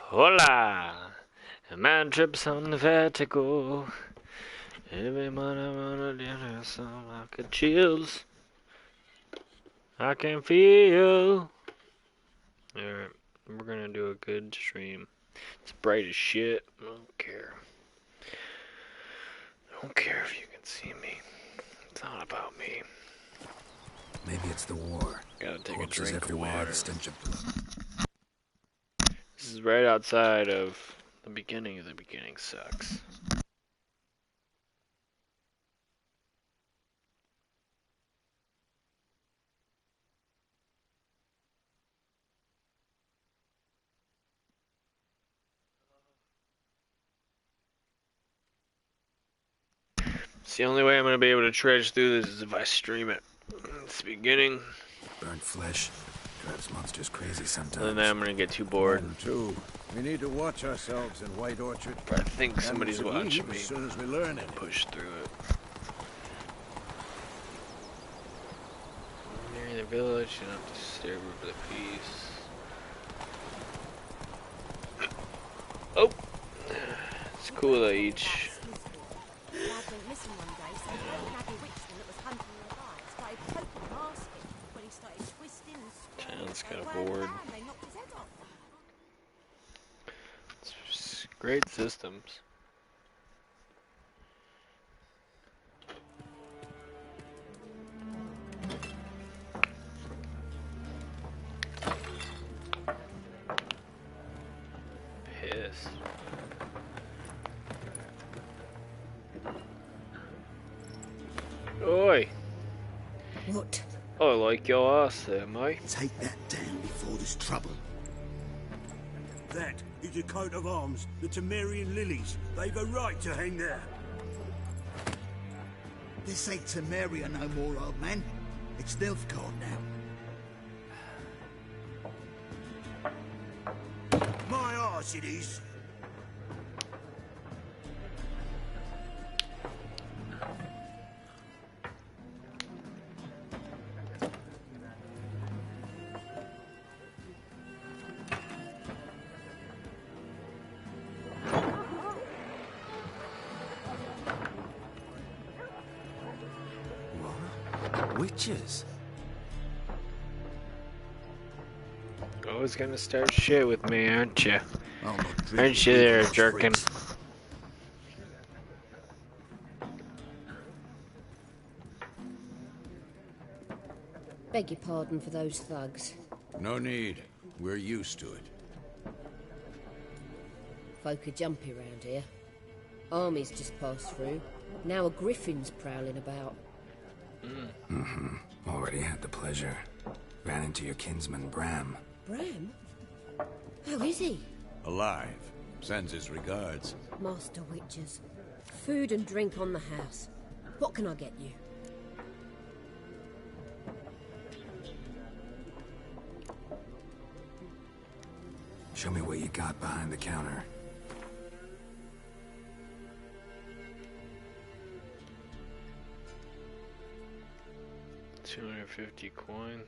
Hola! A man trips on the vertigo. Everyone I wanna do some like a chills. I can feel. Alright, we're gonna do a good stream. It's bright as shit. I don't care. I don't care if you can see me. It's not about me. Maybe it's the war. Gotta take Corpses a drink of everywhere, water. the stench of blood. This is right outside of the beginning of the beginning sucks. It's the only way I'm gonna be able to trudge through this is if I stream it. It's the beginning. Burnt flesh drives monsters crazy sometimes. And then I'm gonna get too bored. Too. We need to watch ourselves in White Orchard. I think somebody's watching me. As soon as we learn it. Push through it. Near the village, you don't have to stare over the piece. Oh! It's cool that each... Town's got a board. It's great systems. Pissed. Oi! What? I like your ass there, mate. Take that down before there's trouble. That is a coat of arms, the Temerian lilies. They've a right to hang there. This ain't Temeria no more, old man. It's Nilfgaard now. My arse it is. Witches? Always gonna start shit with me, aren't you? I'm not drinking Aren't you there, those jerkin? freaks. Beg your pardon for those thugs. No need. We're used to it. Folk are jumpy round here. Armies just passed through. Now a griffin's prowling about. Already had the pleasure. Ran into your kinsman, Bram. Bram? How is he? Alive. Sends his regards. Master Witches. Food and drink on the house. What can I get you? Show me what you got behind the counter. $250 coin.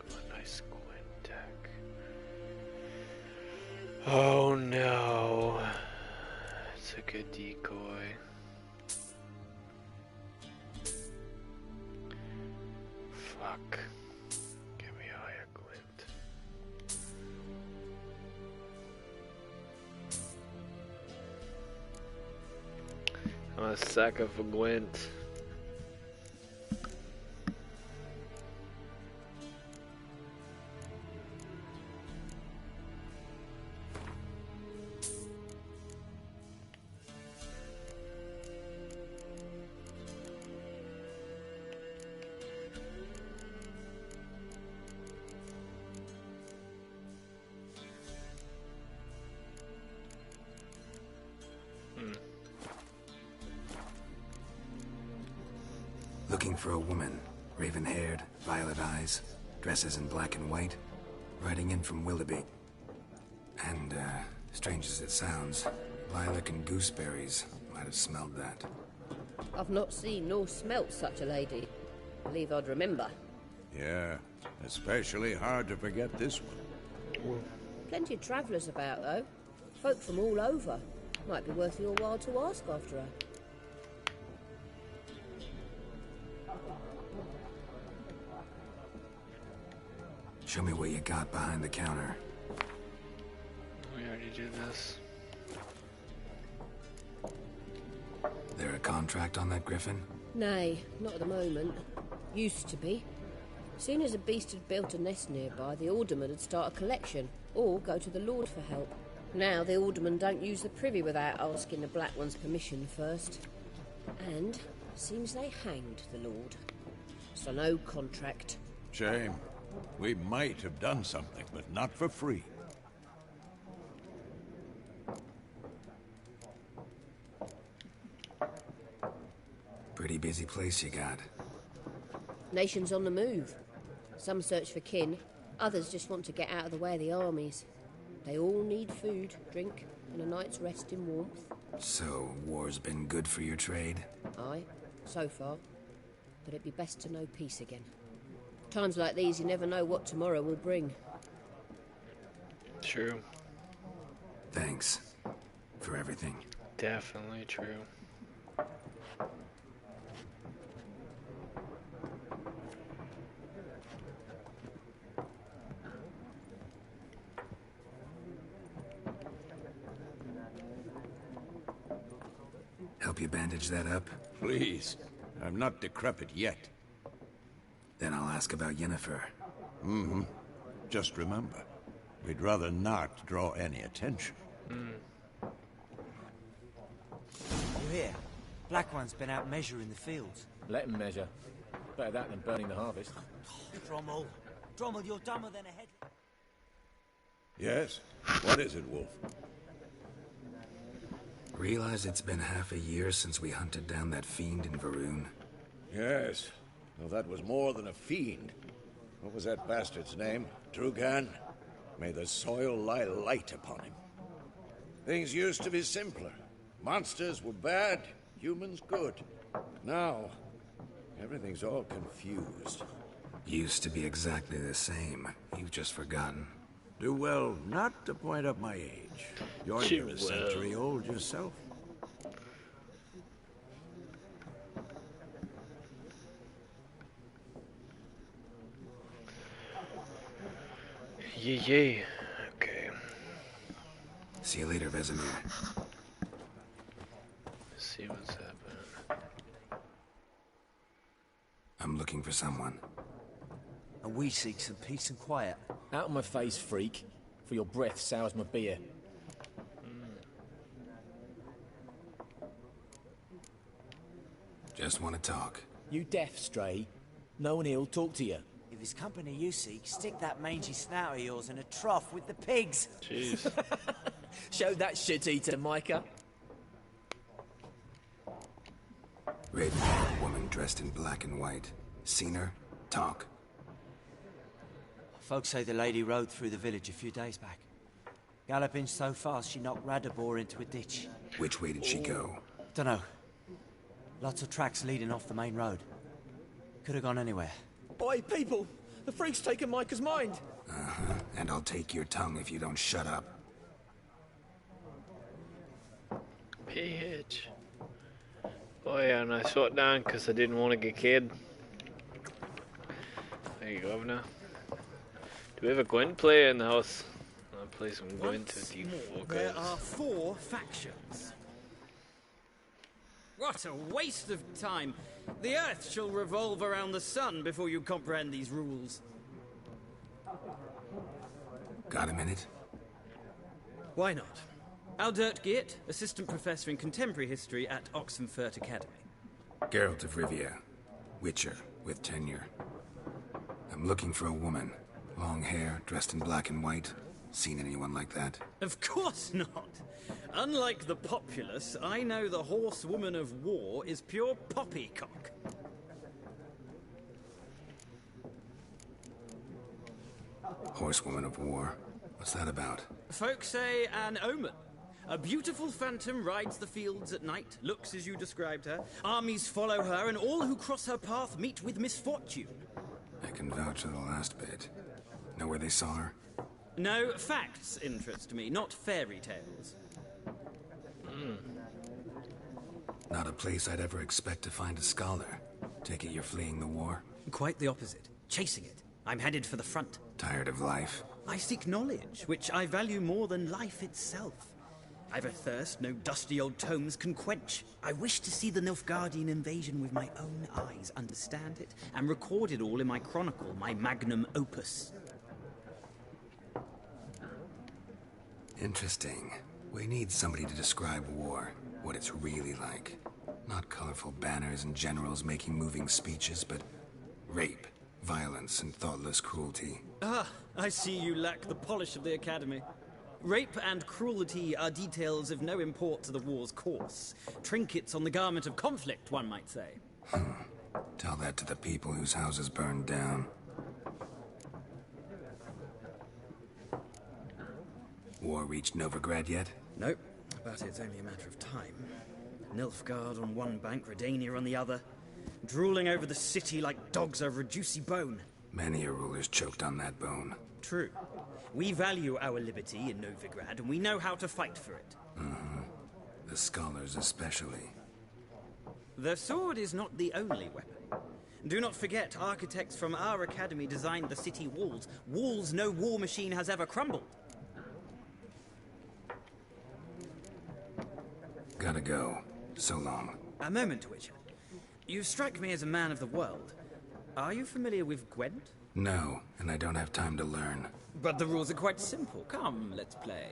A nice Quintec. Oh no. It's a good decoy. Fuck. Give me higher glint. I'm a sucker for glint. Looking for a woman. Raven-haired, violet eyes, dresses in black and white. Riding in from Willoughby. And, strange as it sounds, lilac and gooseberries. Might have smelled that. I've not seen nor smelt such a lady. Believe I'd remember. Yeah, especially hard to forget this one. Plenty of travellers about, though. Folk from all over. Might be worth your while to ask after her. Show me what you got behind the counter. We already did this. There a contract on that griffin? Nay, not at the moment. Used to be. Soon as a beast had built a nest nearby, the alderman would start a collection, or go to the Lord for help. Now the aldermen don't use the privy without asking the Black One's permission first. And seems they hanged the Lord. So no contract. Shame. We might have done something, but not for free. Pretty busy place you got. Nations on the move. Some search for kin, others just want to get out of the way of the armies. They all need food, drink, and a night's rest in warmth. So, war's been good for your trade? Aye, so far. But it'd be best to know peace again. Times like these, you never know what tomorrow will bring. True. Thanks for everything. Definitely true. Help you bandage that up? Please. I'm not decrepit yet. Then I'll ask about Yennefer. Mm-hmm. Just remember, we'd rather not draw any attention. You hear? Black One's been out measuring the fields. Let him measure. Better that than burning the harvest. Drommel. Drommel, you're dumber than a head... Yes? What is it, Wolf? Realize it's been half a year since we hunted down that fiend in Varun? Yes. Well, that was more than a fiend. What was that bastard's name? Drugan? May the soil lie light upon him. Things used to be simpler. Monsters were bad, humans good. Now, everything's all confused. Used to be exactly the same. You've just forgotten. Do well not to point up my age. You're near a century old yourself. Yay. Okay. See you later, Vesemir. Let's see what's happening. I'm looking for someone. And we seek some peace and quiet. Out of my face, freak. For your breath sours my beer. Just want to talk. You deaf, Stray. No one here'll talk to you. If it's company you seek, stick that mangy snout of yours in a trough with the pigs. Jeez. Show that shit-eater, Micah. Raven-haired woman dressed in black and white. Seen her? Talk. Folks say the lady rode through the village a few days back. Galloping so fast she knocked Radabor into a ditch. Which way did she go? Dunno. Lots of tracks leading off the main road. Could have gone anywhere. Oi, people! The freak's taken Micah's mind! Uh-huh. And I'll take your tongue if you don't shut up. PH. Oh yeah, and I saw it down because I didn't want to get killed. There you go, now. Do we have a Gwent player in the house? I'll play some Gwent with you fuckers. There are 4 factions. What a waste of time! The Earth shall revolve around the sun before you comprehend these rules. Got a minute? Why not? Aldert Geert, Assistant Professor in Contemporary History at Oxenfurt Academy. Geralt of Rivia. Witcher, with tenure. I'm looking for a woman. Long hair, dressed in black and white. Seen anyone like that? Of course not! Unlike the populace, I know the horsewoman of war is pure poppycock. Horsewoman of war? What's that about? Folks say an omen. A beautiful phantom rides the fields at night, looks as you described her. Armies follow her, and all who cross her path meet with misfortune. can vouch for the last bit. Know where they saw her? No, facts interest me, not fairy tales. Not a place I'd ever expect to find a scholar. Take it you're fleeing the war? Quite the opposite. Chasing it. I'm headed for the front. Tired of life? I seek knowledge, which I value more than life itself. I've a thirst no dusty old tomes can quench. I wish to see the Nilfgaardian invasion with my own eyes, understand it, and record it all in my chronicle, my magnum opus. Interesting. We need somebody to describe war, what it's really like. Not colorful banners and generals making moving speeches, but rape, violence, and thoughtless cruelty. Ah, I see you lack the polish of the Academy. Rape and cruelty are details of no import to the war's course. Trinkets on the garment of conflict, one might say. Tell that to the people whose houses burned down. War reached Novigrad yet? Nope, but it's only a matter of time. Nilfgaard on one bank, Redania on the other. Drooling over the city like dogs over a juicy bone. Many a ruler's choked on that bone. True. We value our liberty in Novigrad, and we know how to fight for it. The scholars especially. The sword is not the only weapon. Do not forget, architects from our academy designed the city walls. Walls no war machine has ever crumbled. Gotta go. So long. A moment, Witcher. You strike me as a man of the world. Are you familiar with Gwent? No, and I don't have time to learn. But the rules are quite simple. Come, let's play.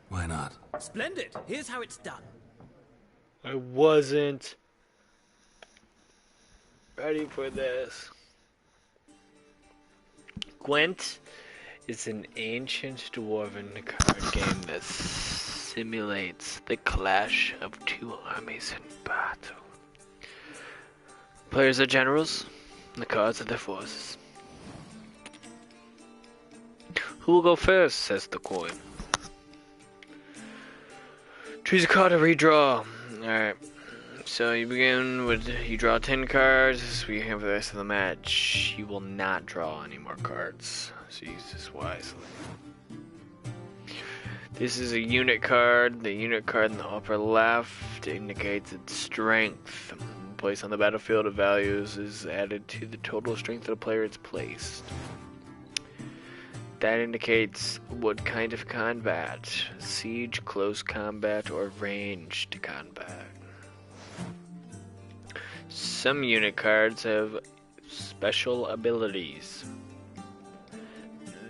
Why not? Splendid. Here's how it's done. I wasn't ready for this. Gwent is an ancient dwarven card game that simulates the clash of two armies in battle. Players are generals, and the cards are their forces. Who will go first, says the coin. Choose a card to redraw. Alright, so you begin with, you draw 10 cards, we have the rest of the match. You will not draw any more cards, so use this wisely. This is a unit card. The unit card in the upper left indicates its strength. Placed on the battlefield of values is added to the total strength of the player it's placed. That indicates what kind of combat: siege, close combat, or ranged combat. Some unit cards have special abilities.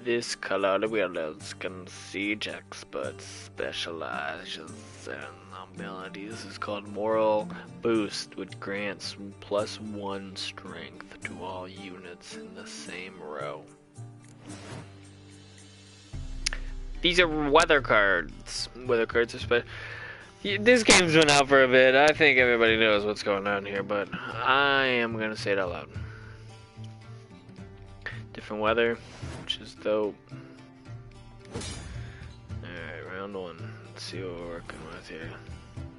This color wielders can siege experts specializes in abilities is called Moral Boost, which grants +1 strength to all units in the same row. These are weather cards. Weather cards are special. This game's been out for a bit. I think everybody knows what's going on here, but I am gonna say it out loud. Different weather, which is dope. Alright, round one. Let's see what we're working with here.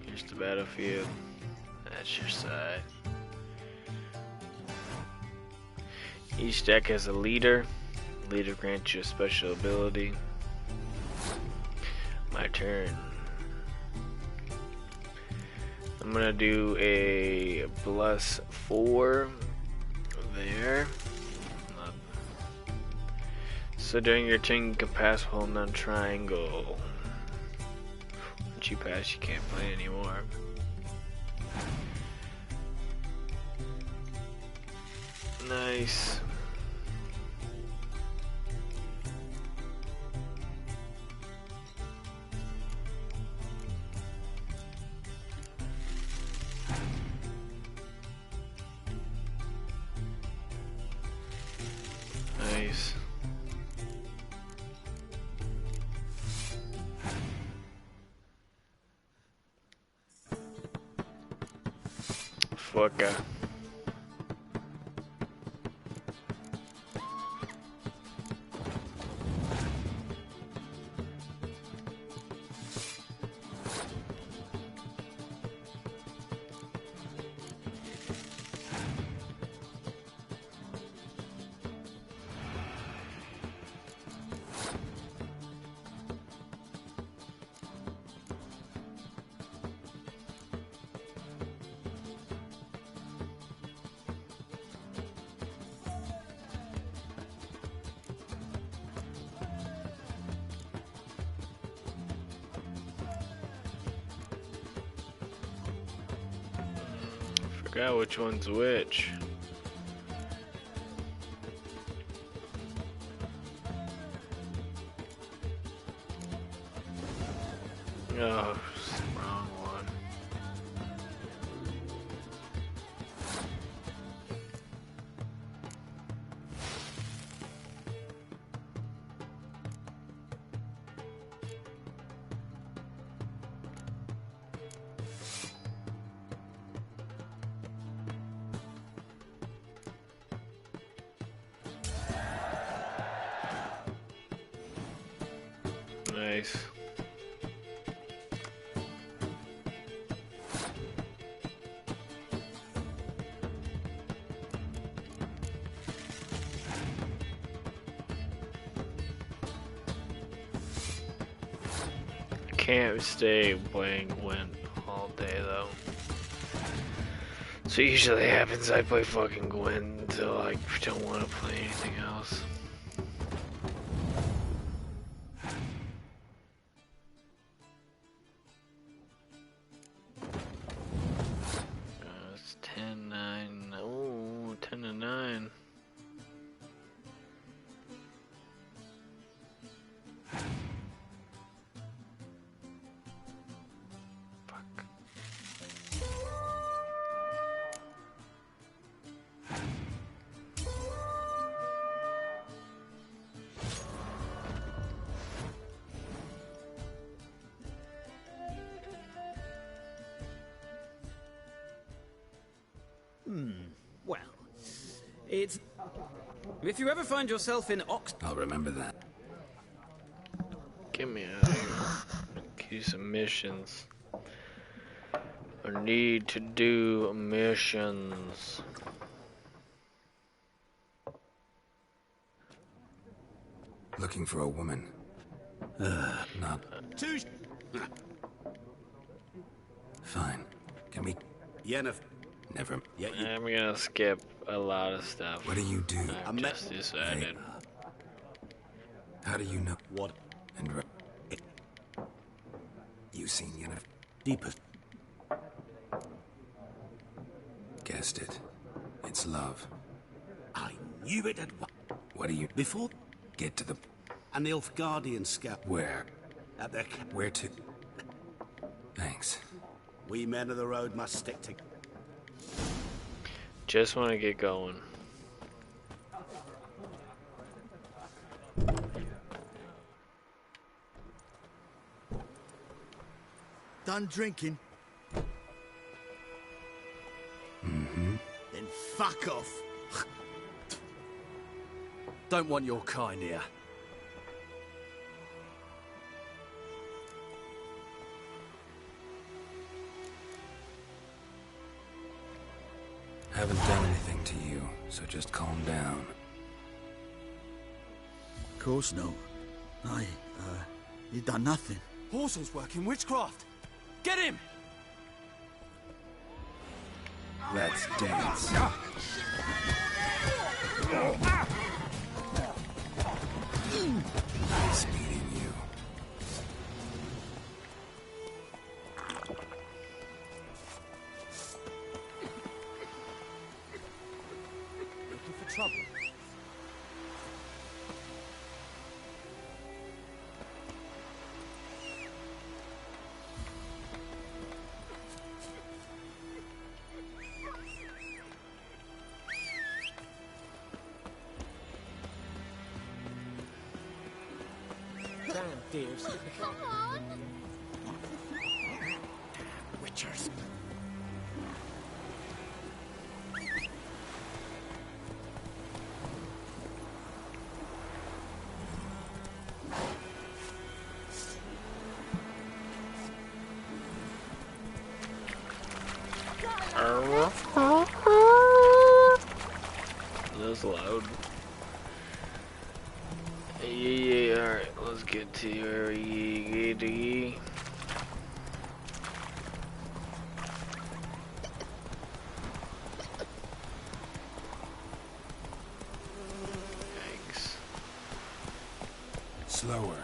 Here's the battlefield. That's your side. Each deck has a leader. Leader grants you a special ability. My turn. I'm gonna do a +4 there. So during your turn, you can pass holding on triangle. Once you pass, you can't play anymore. Nice. Nice. Fucker. Forgot which one's which. Oh, wrong one. Nice. Can't stay playing Gwent all day though. So usually happens I play fucking Gwent until I don't want to play anything else. It's 10-9. Oh, 10-9. Well, it's... If you ever find yourself in I'll remember that. Get me out of here. Do some missions. I need to do missions. Looking for a woman. Not. Fine. Can we? Yennefer. Never. Yeah, I'm gonna skip a lot of stuff. What do you do? I've just decided. How do you know? What? And you seen Yennefer? Deepest. Guessed it. It's love. I knew it at once. What do you? Before, Get to the. and the Nilfgaardian scout Where? at their camp. Where to? Thanks. We men of the road must stick together. Just want to get going. Done drinking? Mm-hmm. Then fuck off. Don't want your kind here. Haven't done anything to you, so just calm down. Of course no. You done nothing. Horsel's working witchcraft. Get him! Let's dance. Nice meeting you. Looking for trouble. Damn, dears. Come on! Witchers. That's loud. Yeah, alright, let's get to your yee. Yikes. Slower.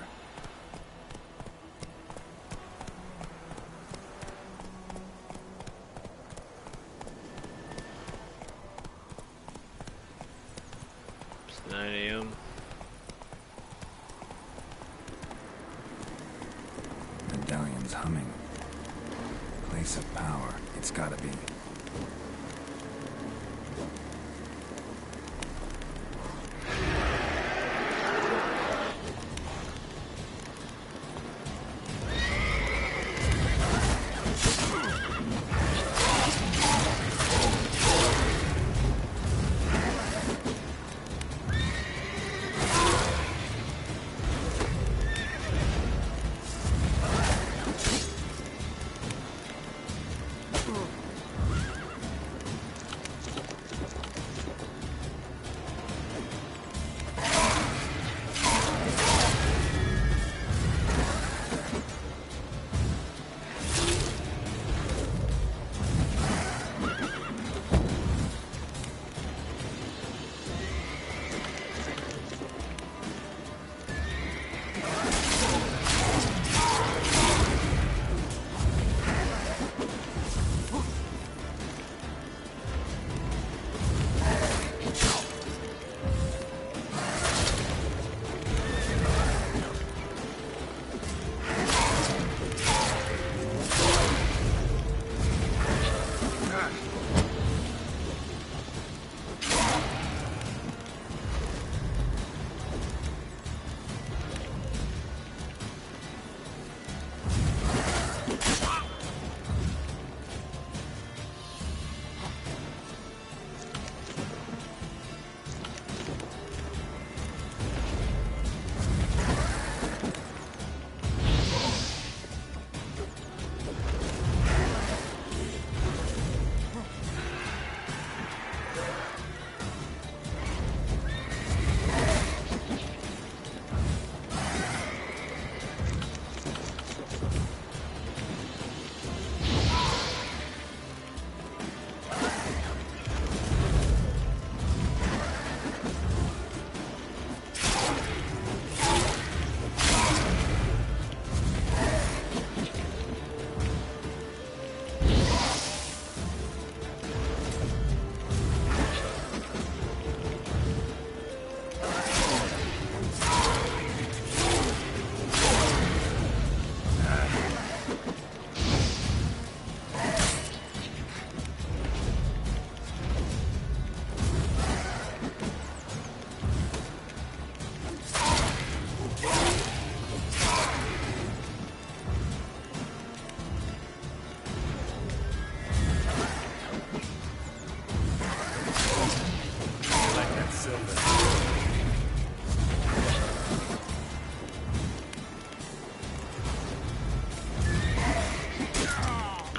9 AM. Medallion's humming. Place of power. It's gotta be.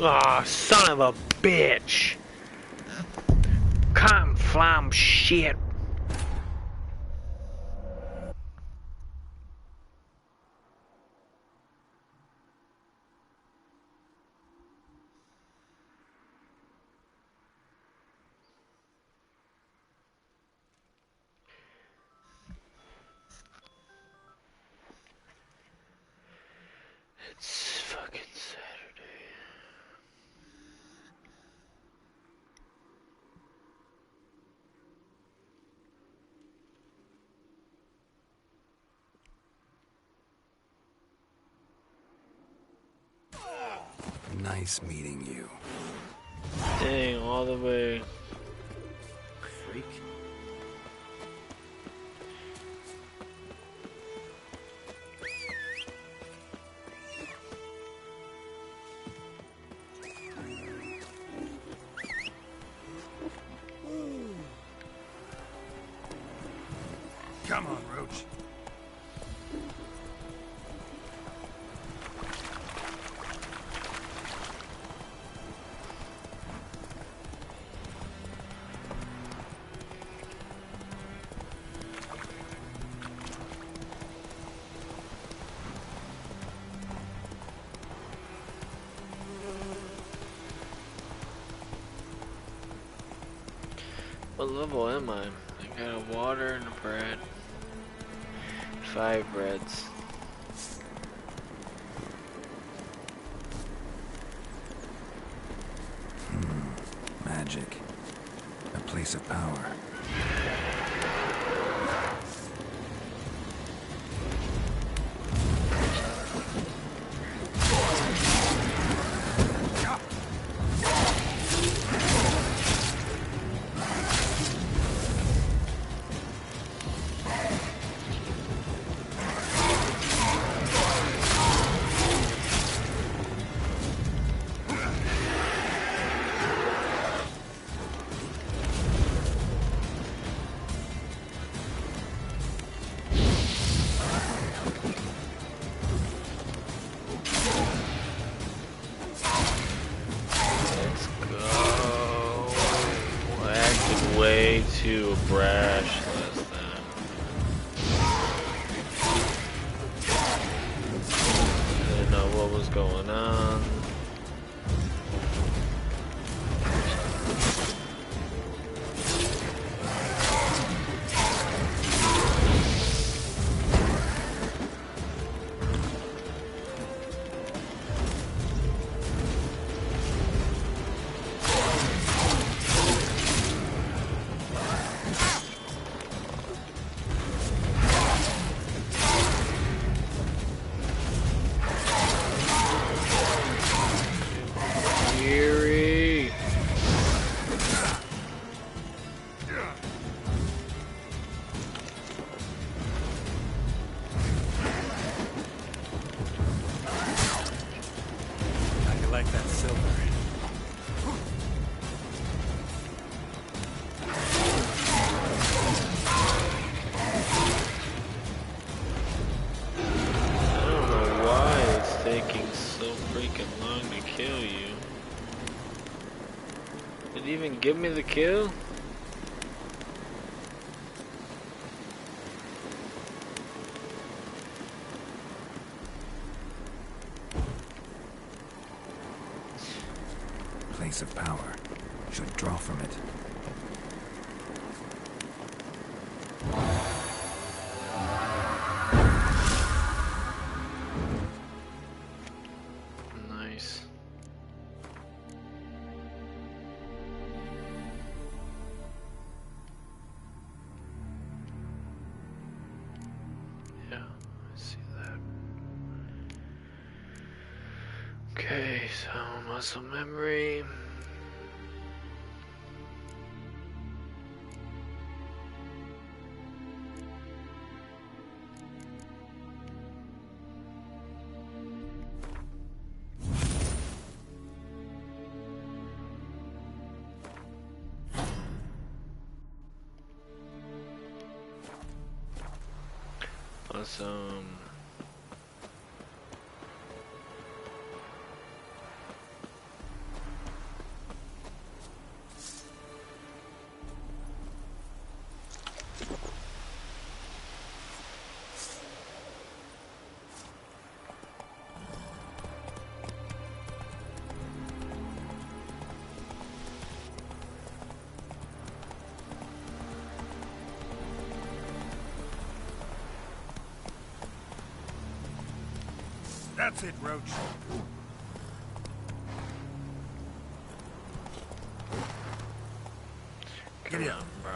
Aw, son of a bitch! Cotton flam shit. It's fucking Saturday. Nice meeting you. Dang, all the way. Freak. Come on, Roach. What level am I? I got a water and a bread. 5 breads. Magic. A place of power. go. I acted way too brash last time. Didn't know what was going on. Give me the kill? Place of power. Should draw from it. Nice. Yeah, I see that. Okay, so muscle memory. Awesome. That's it, Roach. Come on, bro.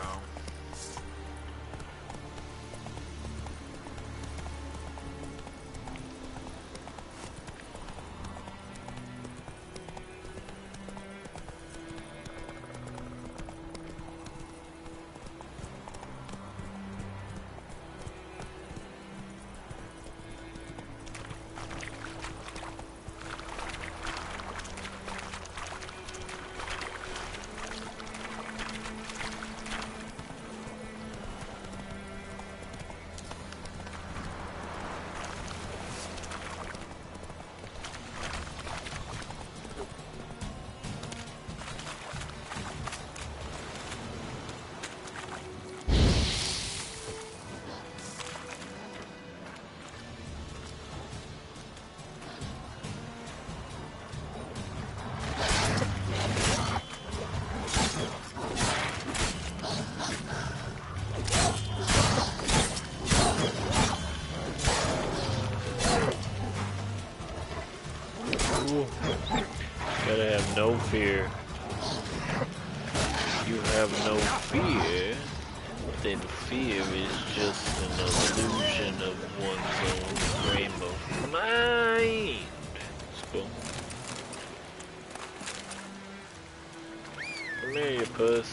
Gotta have no fear. You have no fear, then fear is just an illusion of one's own frame of mind. Let's go. Come here, you puss.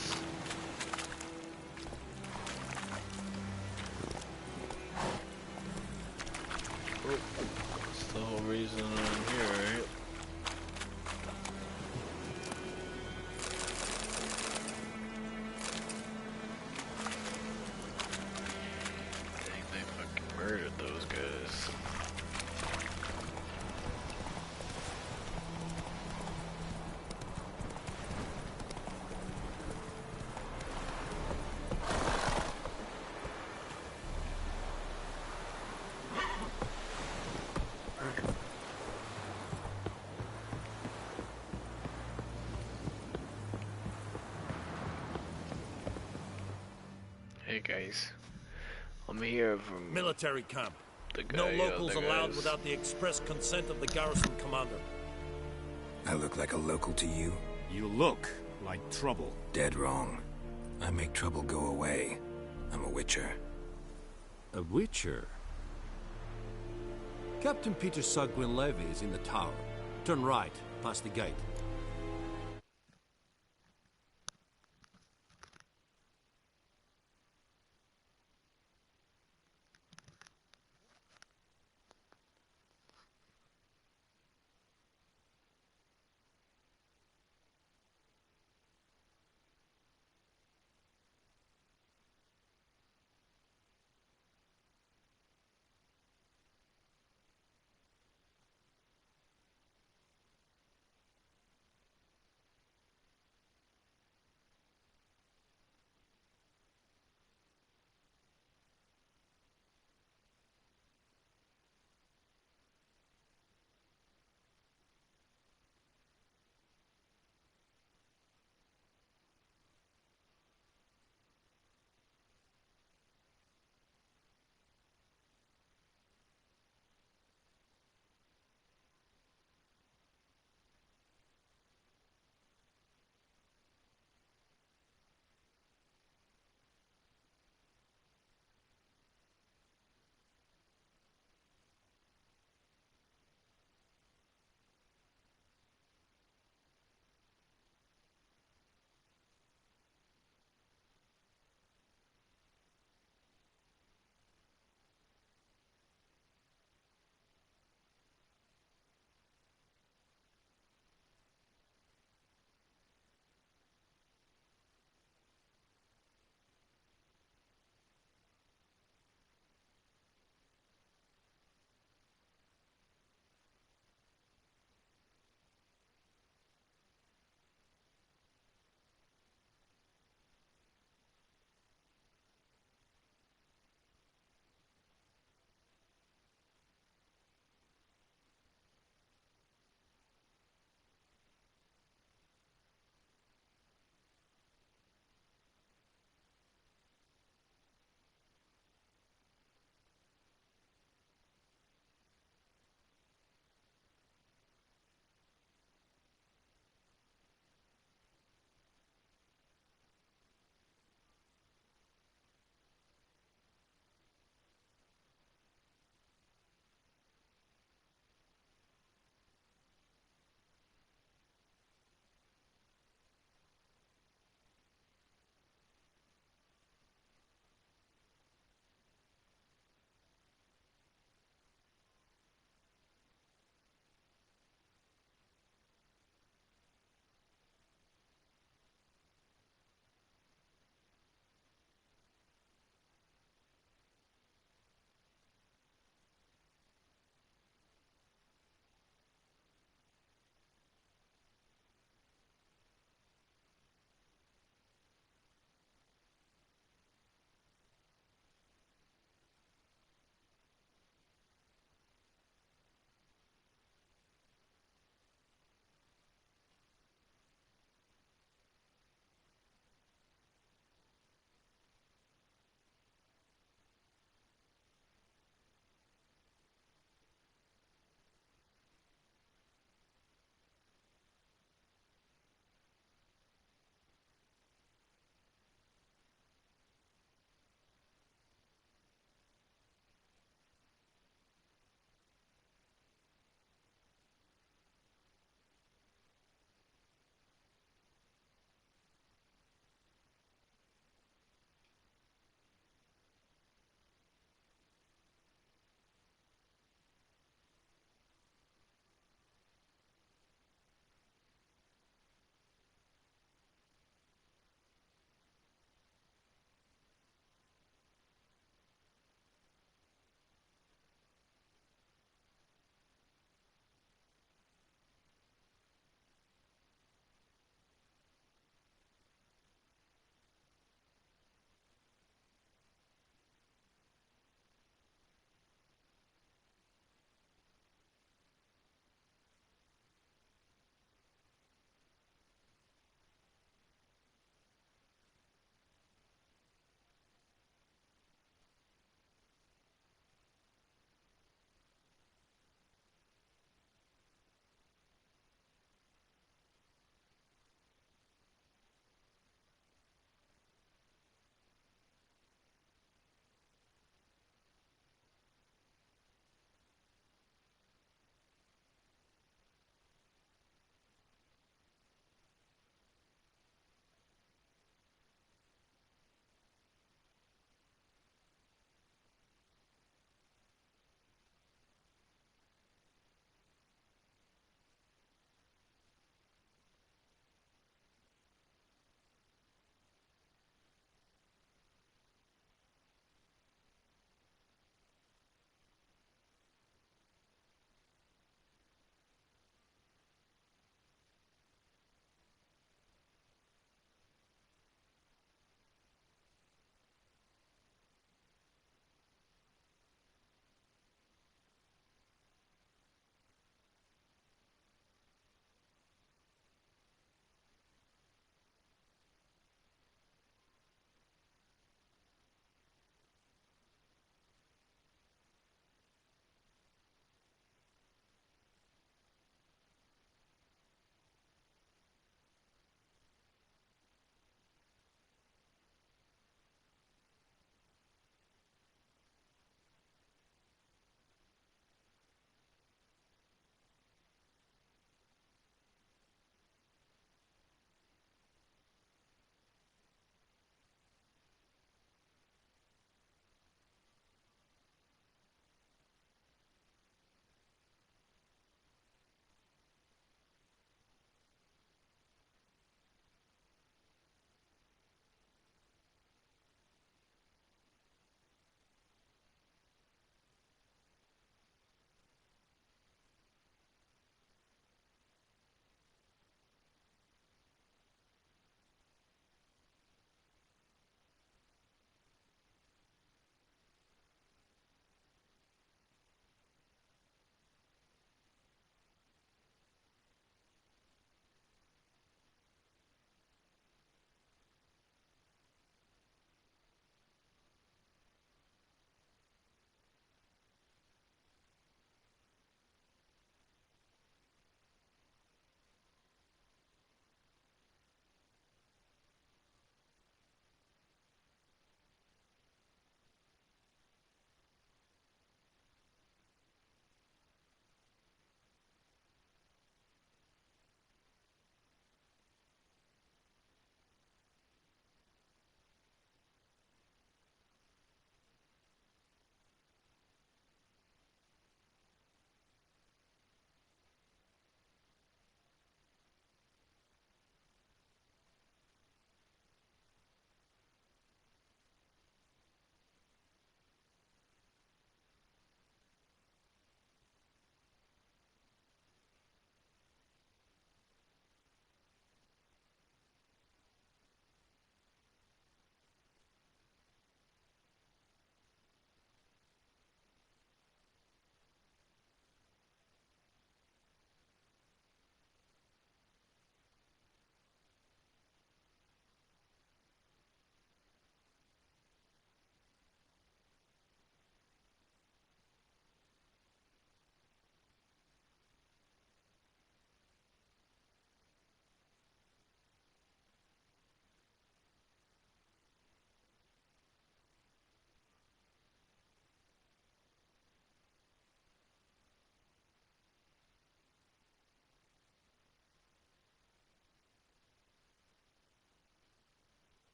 Oh, that's the whole reason I'm here, right? Murdered those guys. Hey guys, I'm here from Military camp. the guy. No locals the allowed guys. without the express consent of the garrison commander. I look like a local to you? You look like trouble. Dead wrong. I make trouble go away. I'm a witcher. A witcher? Captain Peter Sugwin Levy is in the tower. Turn right, past the gate.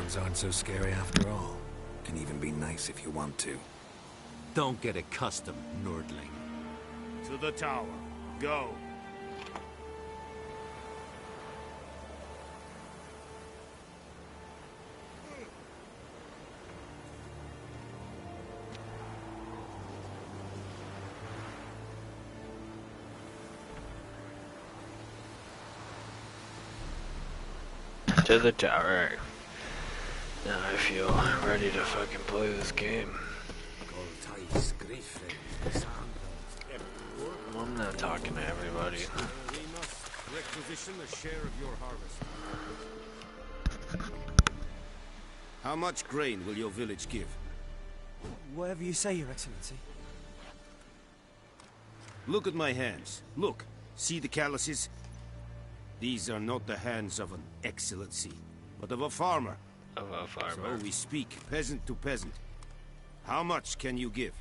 Towns aren't so scary after all. Can even be nice if you want to. Don't get accustomed, Nordling. To the tower. Go. To the tower. Now I feel ready to fucking play this game. I'm not talking to everybody. We must requisition a share of your harvest. How much grain will your village give? Whatever you say, Your Excellency. Look at my hands. Look. See the calluses? These are not the hands of an excellency, but of a farmer. Of a farmer. So we speak peasant to peasant. How much can you give?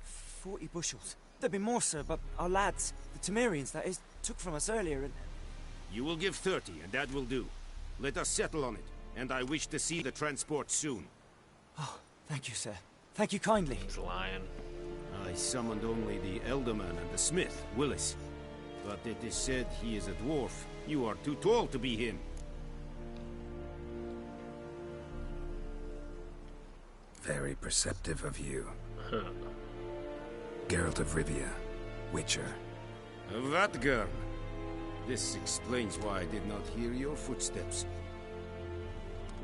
40 bushels. There'd be more, sir, but our lads, the Temerians, that is, took from us earlier and... You will give 30, and that will do. Let us settle on it, and I wish to see the transport soon. Oh, thank you, sir. Thank you kindly. He's lying. I summoned only the Elderman and the smith, Willis. But it is said he is a dwarf. You are too tall to be him. Very perceptive of you. Geralt of Rivia, Witcher. Vatgern. This explains why I did not hear your footsteps.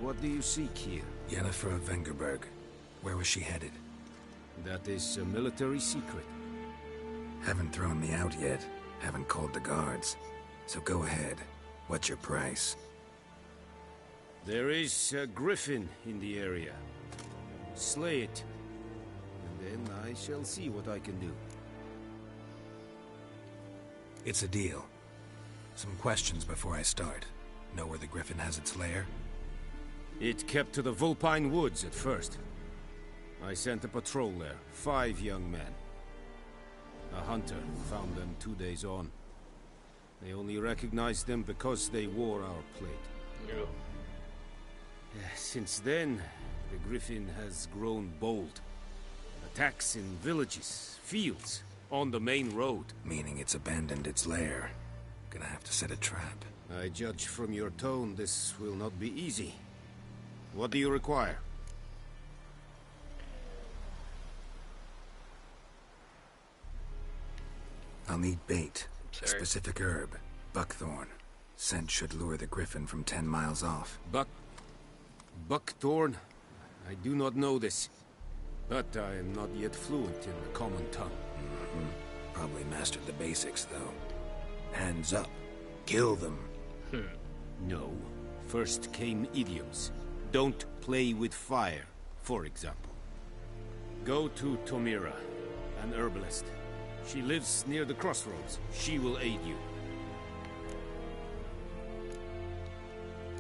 What do you seek here? Yennefer of Vengerberg. Where was she headed? That is a military secret. Haven't thrown me out yet. Haven't called the guards. So go ahead. What's your price? There is a griffin in the area. Slay it. And then I shall see what I can do. It's a deal. Some questions before I start. Know where the griffin has its lair? It kept to the Vulpine Woods at first. I sent a patrol there, 5 young men. A hunter found them 2 days on. They only recognized them because they wore our plate. Yeah. Since then, the griffin has grown bold. Attacks in villages, fields, on the main road. Meaning it's abandoned its lair. Gonna have to set a trap. I judge from your tone this will not be easy. What do you require? I'll need bait. A Sorry. specific herb. Buckthorn. Scent should lure the griffin from 10 miles off. Buckthorn? I do not know this. But I am not yet fluent in the common tongue. Probably mastered the basics, though. Hands up. Kill them. No. First came idioms. Don't play with fire, for example. Go to Tomira, an herbalist. She lives near the crossroads. She will aid you.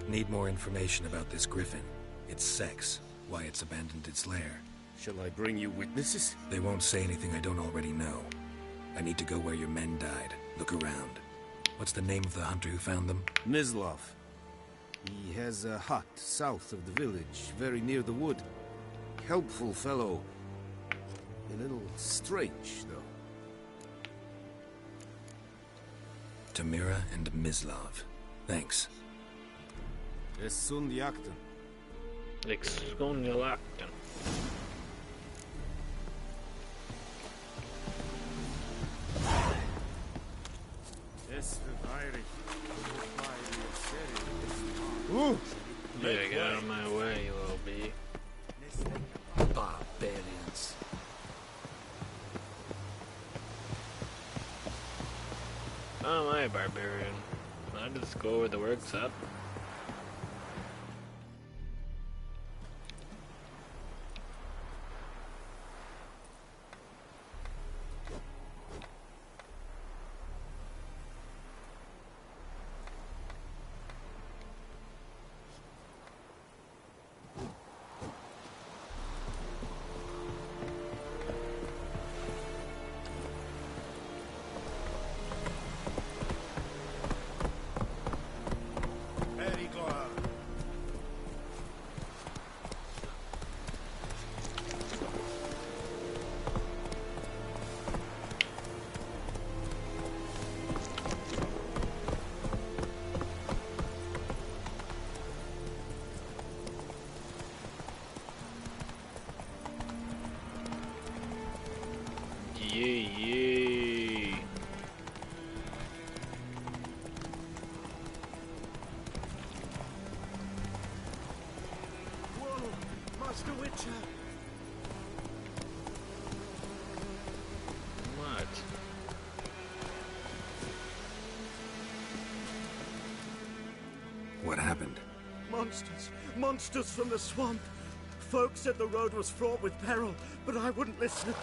Need more information about this griffin. Its sex. Why it's abandoned its lair. Shall I bring you witnesses? They won't say anything I don't already know. I need to go where your men died. Look around. What's the name of the hunter who found them? Mislav. He has a hut south of the village, very near the wood. Helpful fellow. A little strange, though. Tamira and Mislav. Thanks. Essundiakten. Exconulacten. Yeah, get out of my way, you little bee. Barbarians. Oh, my barbarian. I just go where the work's up. What happened? Monsters. Monsters from the swamp. Folks said the road was fraught with peril, but I wouldn't listen.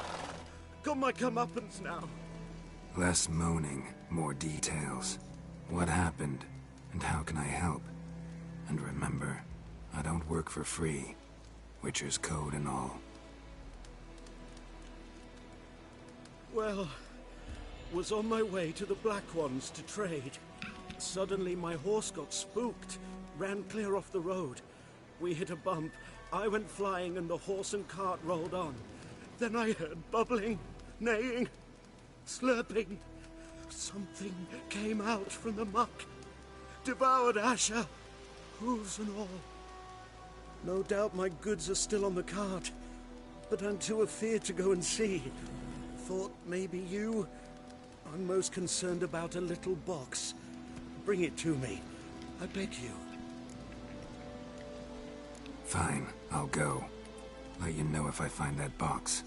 Got my comeuppance now. Less moaning, more details. What happened, and how can I help? And remember, I don't work for free. Witcher's code and all. Well, was on my way to the Black Ones to trade. Suddenly my horse got spooked, ran clear off the road. We hit a bump, I went flying and the horse and cart rolled on. Then I heard bubbling, neighing, slurping. Something came out from the muck, devoured Asher, hooves and all. No doubt my goods are still on the cart, but I'm too afeard to go and see. Thought maybe you... I'm most concerned about a little box. Bring it to me. I beg you. Fine, I'll go. Let you know if I find that box.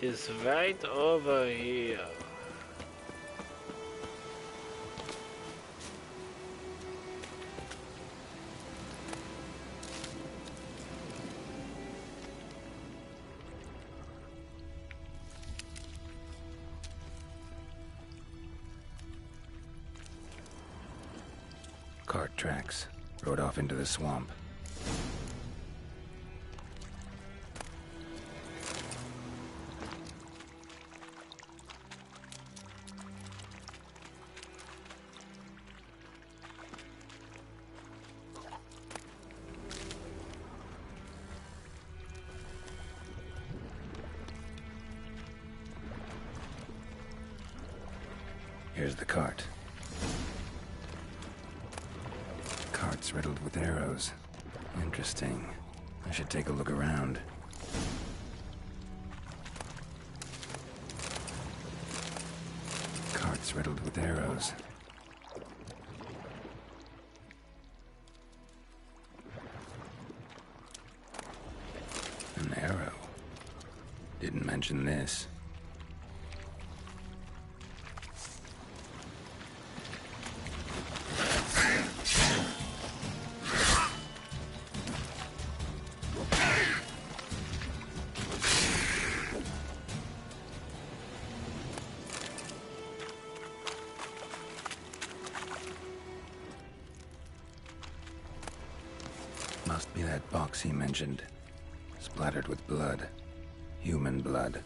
It's right over here. Cart tracks. Rode off into the swamp. Here's the cart. Cart's riddled with arrows. Interesting. I should take a look around. Cart's riddled with arrows. An arrow. Didn't mention this. Must be that box he mentioned. Splattered with blood. Human blood.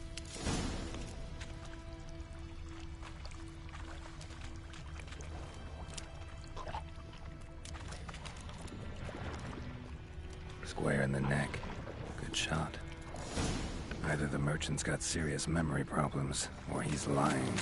Square in the neck. Good shot. Either the merchant's got serious memory problems, or he's lying.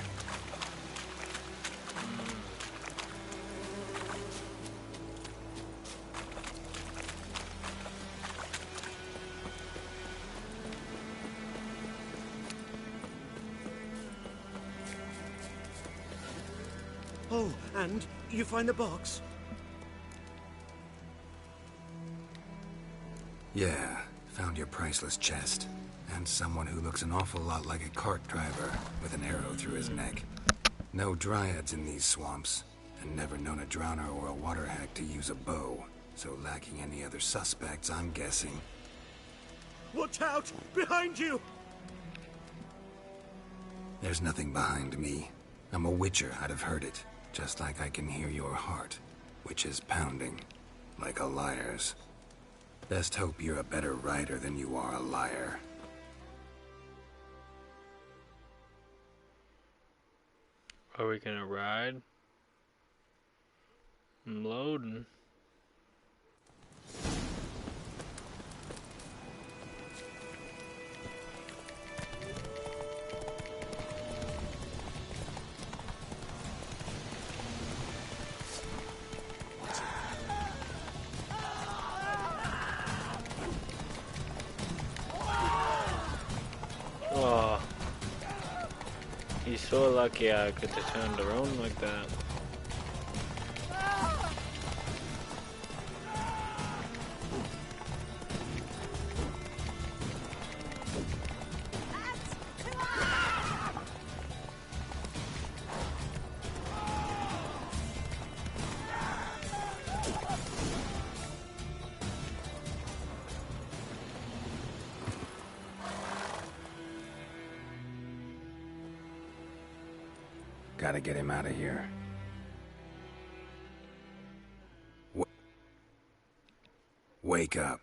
Oh, and you find the box? Yeah, found your priceless chest. And someone who looks an awful lot like a cart driver with an arrow through his neck. No dryads in these swamps, and never known a drowner or a water hack to use a bow. So lacking any other suspects, I'm guessing. Watch out! Behind you! There's nothing behind me. I'm a witcher, I'd have heard it. Just like I can hear your heart, which is pounding, like a liar's. Best hope you're a better rider than you are a liar. Are we gonna ride? I'm loading. be so lucky I could have turned around like that. Gotta get him out of here. Wake up.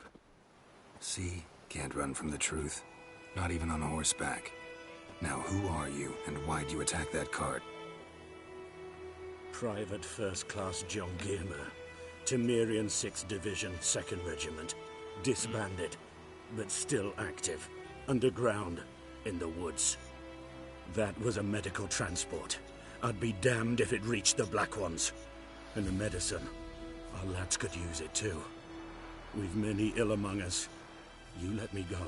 See? Can't run from the truth. Not even on horseback. Now who are you, and why'd you attack that cart? Private First Class John Gilmer, Temerian 6th Division, 2nd Regiment. Disbanded, but still active. Underground, in the woods. That was a medical transport. I'd be damned if it reached the Black Ones. And the medicine. Our lads could use it too. We've many ill among us. You let me go,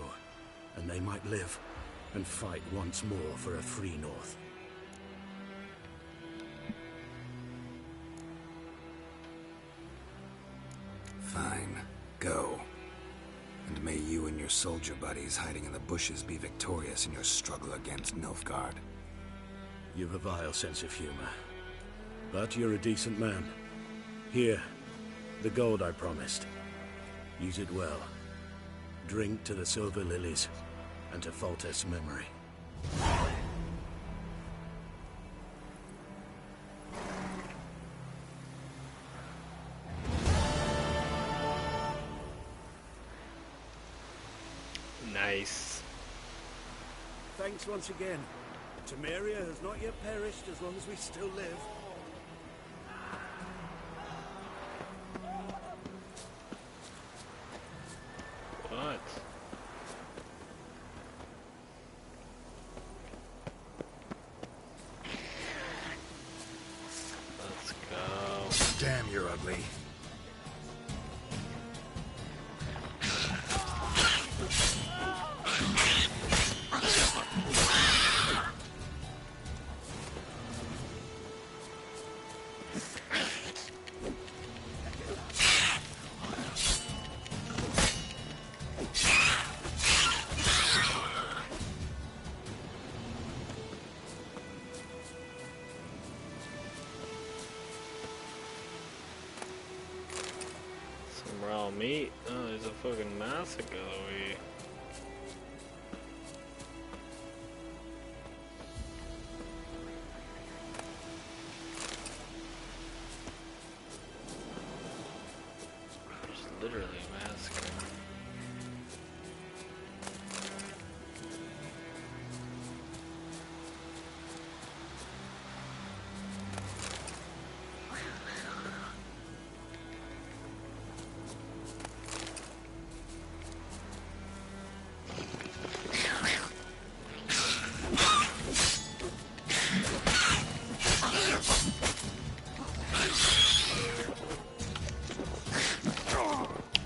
and they might live, and fight once more for a free North. Fine. Go. And may you and your soldier buddies hiding in the bushes be victorious in your struggle against Nilfgaard. You've a vile sense of humor. But you're a decent man. Here, the gold I promised. Use it well. Drink to the Silver Lilies, and to Foltest's memory. Nice. Thanks once again. Temeria has not yet perished as long as we still live. What? Let's go. Damn, you're ugly. Some raw meat. Oh, there's a fucking massacre over here. There's literally a massacre.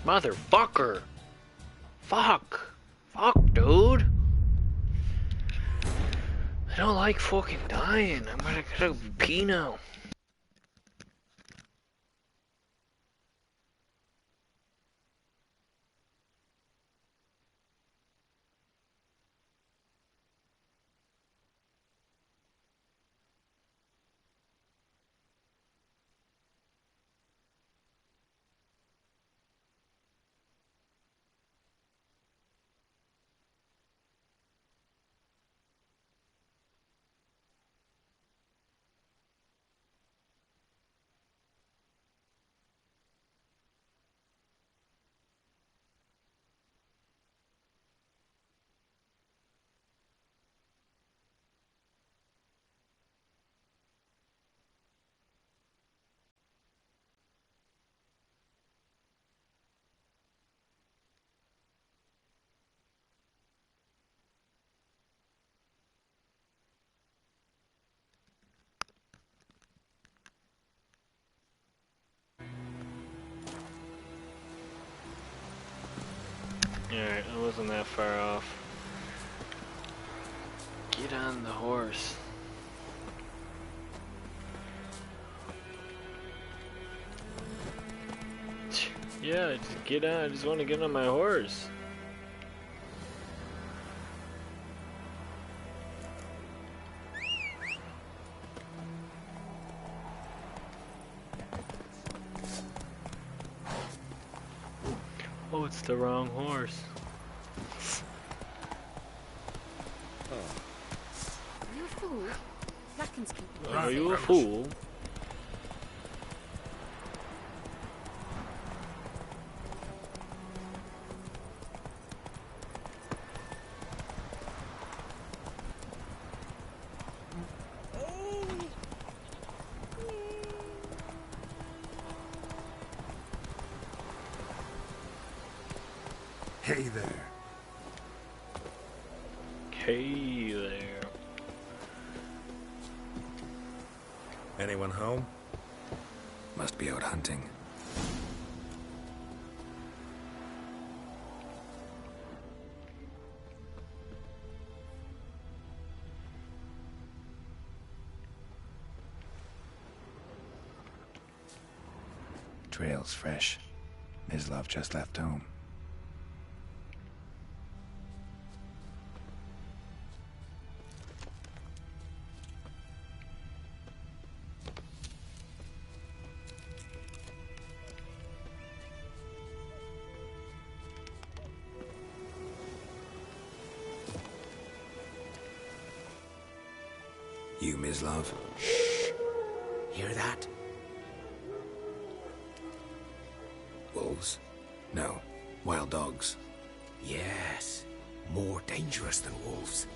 Motherfucker! Fuck! Fuck, dude! I don't like fucking dying. I'm gonna get a pee now. Alright, I wasn't that far off. Get on the horse. Yeah, just get on. I just want to get on my horse. Oh, it's the wrong horse. Are you a fool? Blacken's keeping you. Are you a fool? Hey there. Hey there. Anyone home? Must be out hunting. Trail's fresh. Mislav just left home. You, Mislav? Shh! Hear that? Wolves? No. Wild dogs. Yes. More dangerous than wolves.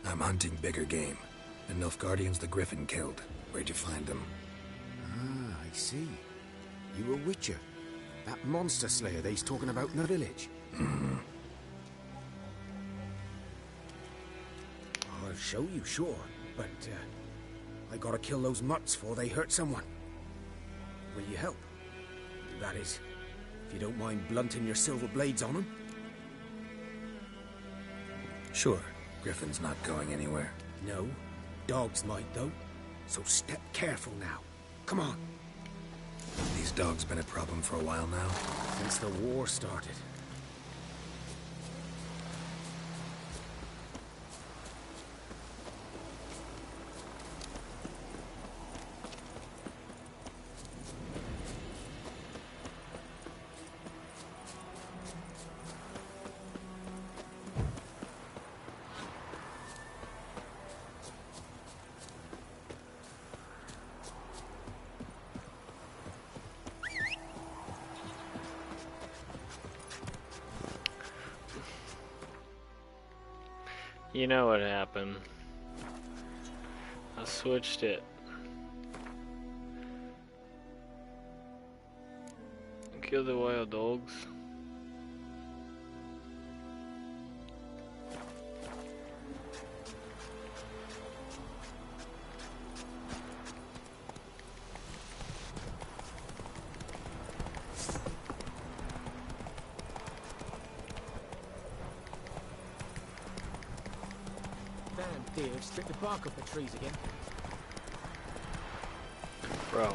I'm hunting bigger game. The Nilfgaardians the Griffin killed. Where'd you find them? Ah, I see. You a witcher. That monster slayer they's talking about in the village. Mm-hmm. I'll show you, sure. But, I gotta kill those mutts before they hurt someone. Will you help? That is, if you don't mind blunting your silver blades on them. Sure. Griffin's not going anywhere. No. Dogs might, though. So step careful now. Come on. These dogs been a problem for a while now? Since the war started. You know what happened. I switched it. Kill the wild dogs. They've stripped the bark off the trees again. Bro,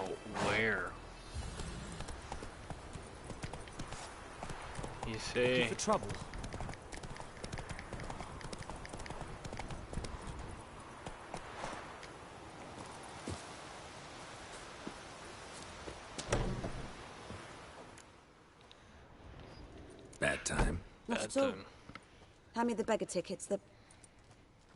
where? You say? Looking for trouble. Bad time. Not at all. Hand me the beggar tickets. The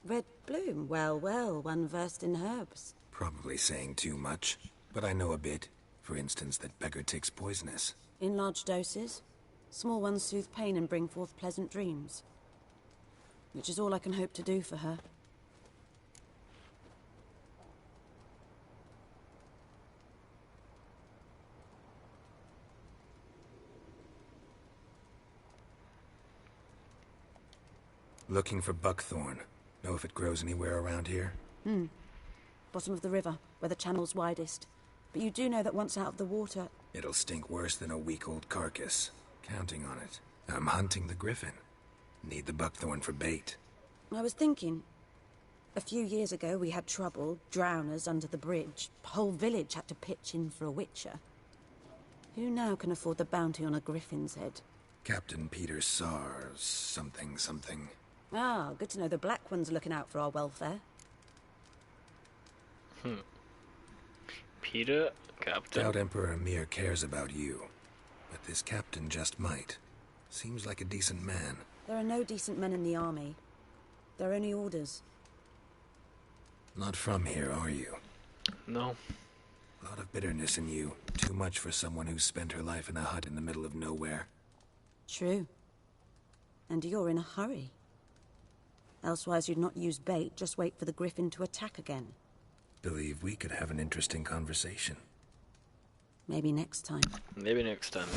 red bloom. Well, well, one versed in herbs. Probably saying too much, but I know a bit. For instance, that beggar tick's poisonous. In large doses. Small ones soothe pain and bring forth pleasant dreams. Which is all I can hope to do for her. Looking for buckthorn. Know if it grows anywhere around here? Bottom of the river, where the channel's widest. But you do know that once out of the water... It'll stink worse than a week-old carcass. Counting on it. I'm hunting the griffin. Need the buckthorn for bait. I was thinking... A few years ago we had trouble, drowners under the bridge. Whole village had to pitch in for a witcher. Who now can afford the bounty on a griffin's head? Captain Peter Sars, something, something. Ah, good to know the Black One's looking out for our welfare. Peter, Captain. Doubt Emperor Emir cares about you, but this captain just might. Seems like a decent man. There are no decent men in the army. There are only orders. Not from here, are you? No. A lot of bitterness in you. Too much for someone who's spent her life in a hut in the middle of nowhere. True. And you're in a hurry. Elsewise you'd not use bait, just wait for the griffin to attack again. Believe we could have an interesting conversation. Maybe next time. Maybe next time.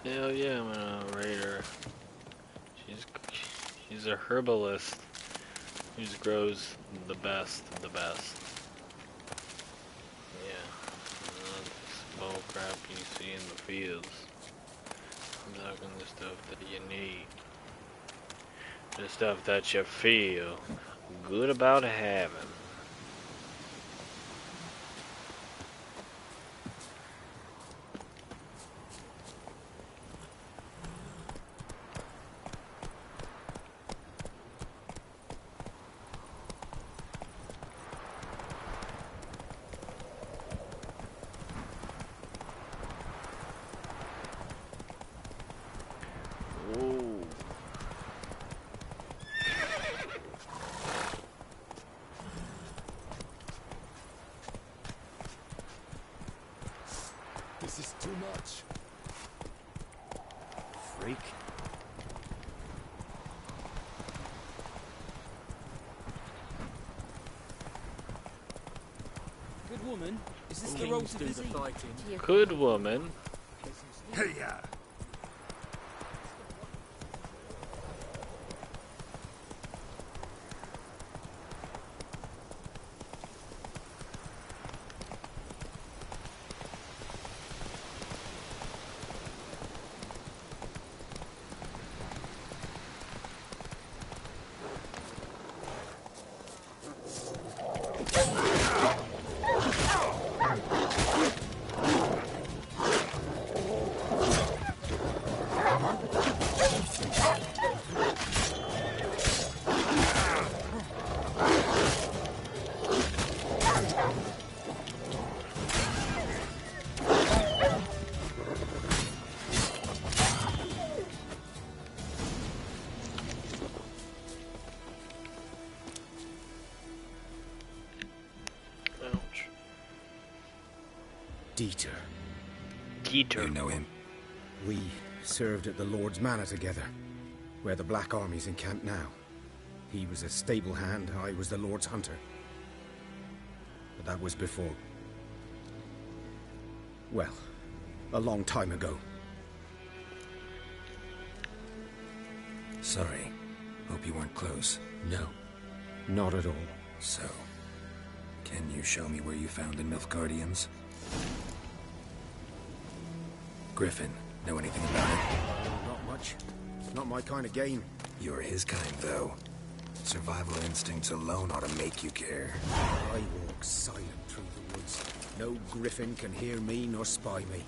Hell yeah, I'm a raider. She's a herbalist who grows the best of the best. Yeah, not this bull crap you see in the fields. I'm talking the stuff that you need. The stuff that you feel good about having. This is too much. Freak. Good woman, is this the road to the sea? Good woman. Hey, yeah. Dieter. Dieter. You know him? We served at the Lord's Manor together, where the Black Army's encamped now. He was a stable hand, I was the Lord's hunter. But that was before... well, a long time ago. Sorry. Hope you weren't close. No, not at all. So, can you show me where you found the Nilfgaardians? Griffin, know anything about it? Not much. Not my kind of game. You're his kind, though. Survival instincts alone ought to make you care. I walk silent through the woods. No griffin can hear me nor spy me.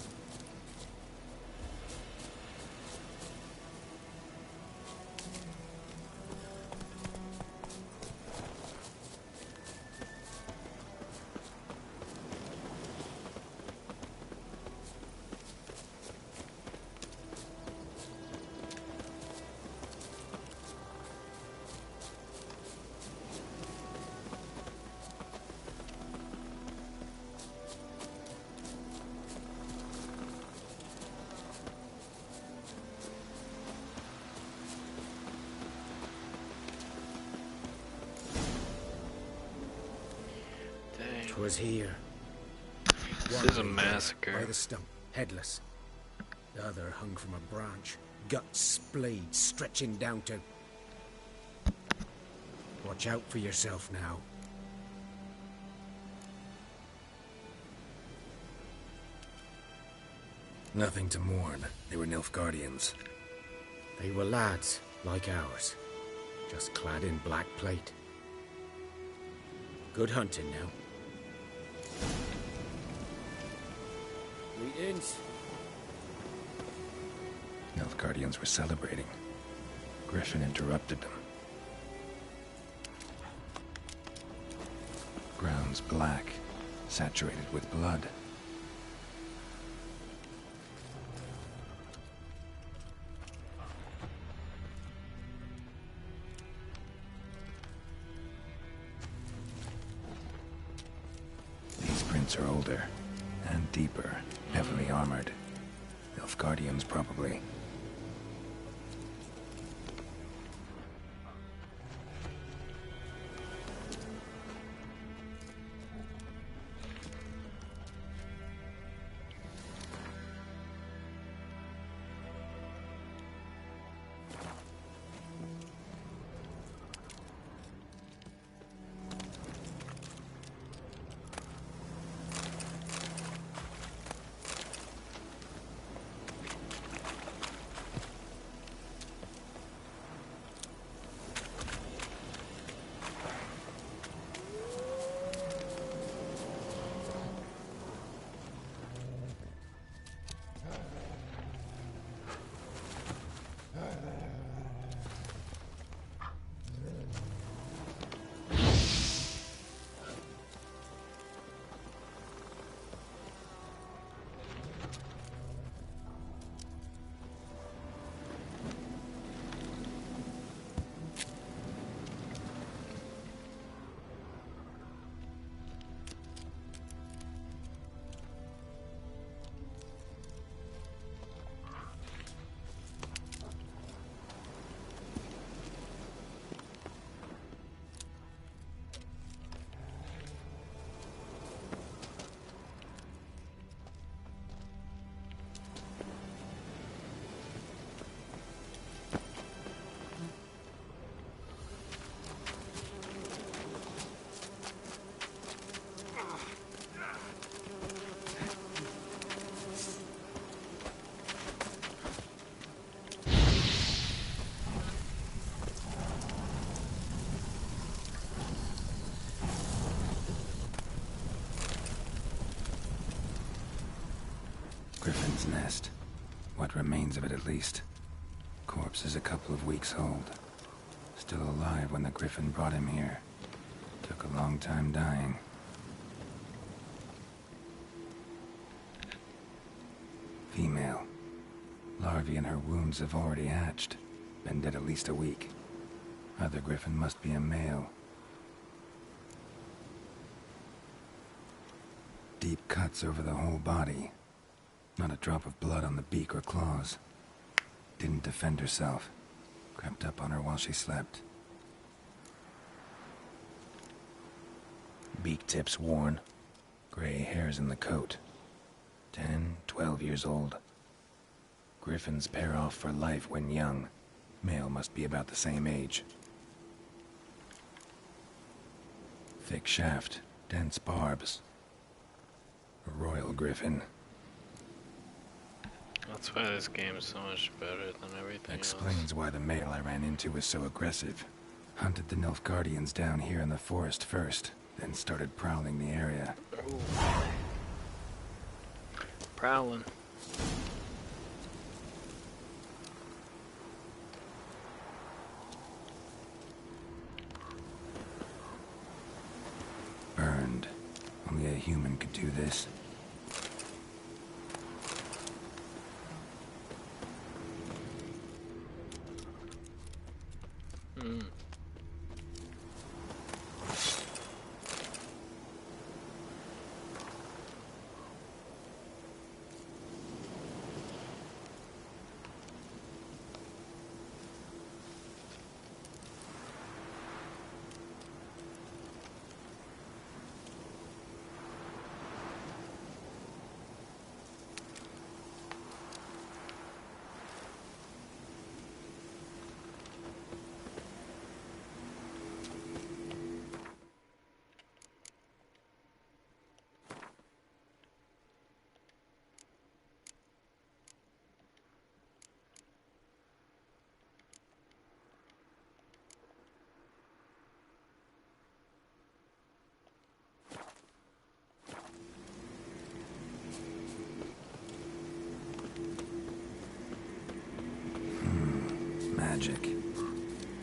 'Twas here. This One is a lay dead massacre. by the stump, headless. The other hung from a branch, guts splayed, stretching down to... Watch out for yourself now. Nothing to mourn. They were Nilfgaardians. They were lads, like ours, just clad in black plate. Good hunting now. Greetings. Nilfgaardians were celebrating. Griffin interrupted them. Ground's black, saturated with blood. These prints are older and deeper, heavily armored. Nilfgaardians, probably. Griffin's nest. What remains of it, at least. Corpse is a couple of weeks old. Still alive when the Griffin brought him here. Took a long time dying. Female. Larvae in her wounds have already hatched. Been dead at least a week. Other Griffin must be a male. Deep cuts over the whole body. Not a drop of blood on the beak or claws. Didn't defend herself. Crept up on her while she slept. Beak tips worn. Gray hairs in the coat. 10, 12 years old. Griffins pair off for life when young. Male must be about the same age. Thick shaft, dense barbs. A royal griffin. That's why this game is so much better than everything Explains why the male I ran into was so aggressive. Hunted the Nilfgaardians down here in the forest first, then started prowling the area. Ooh. Prowling. Burned. Only a human could do this. magic.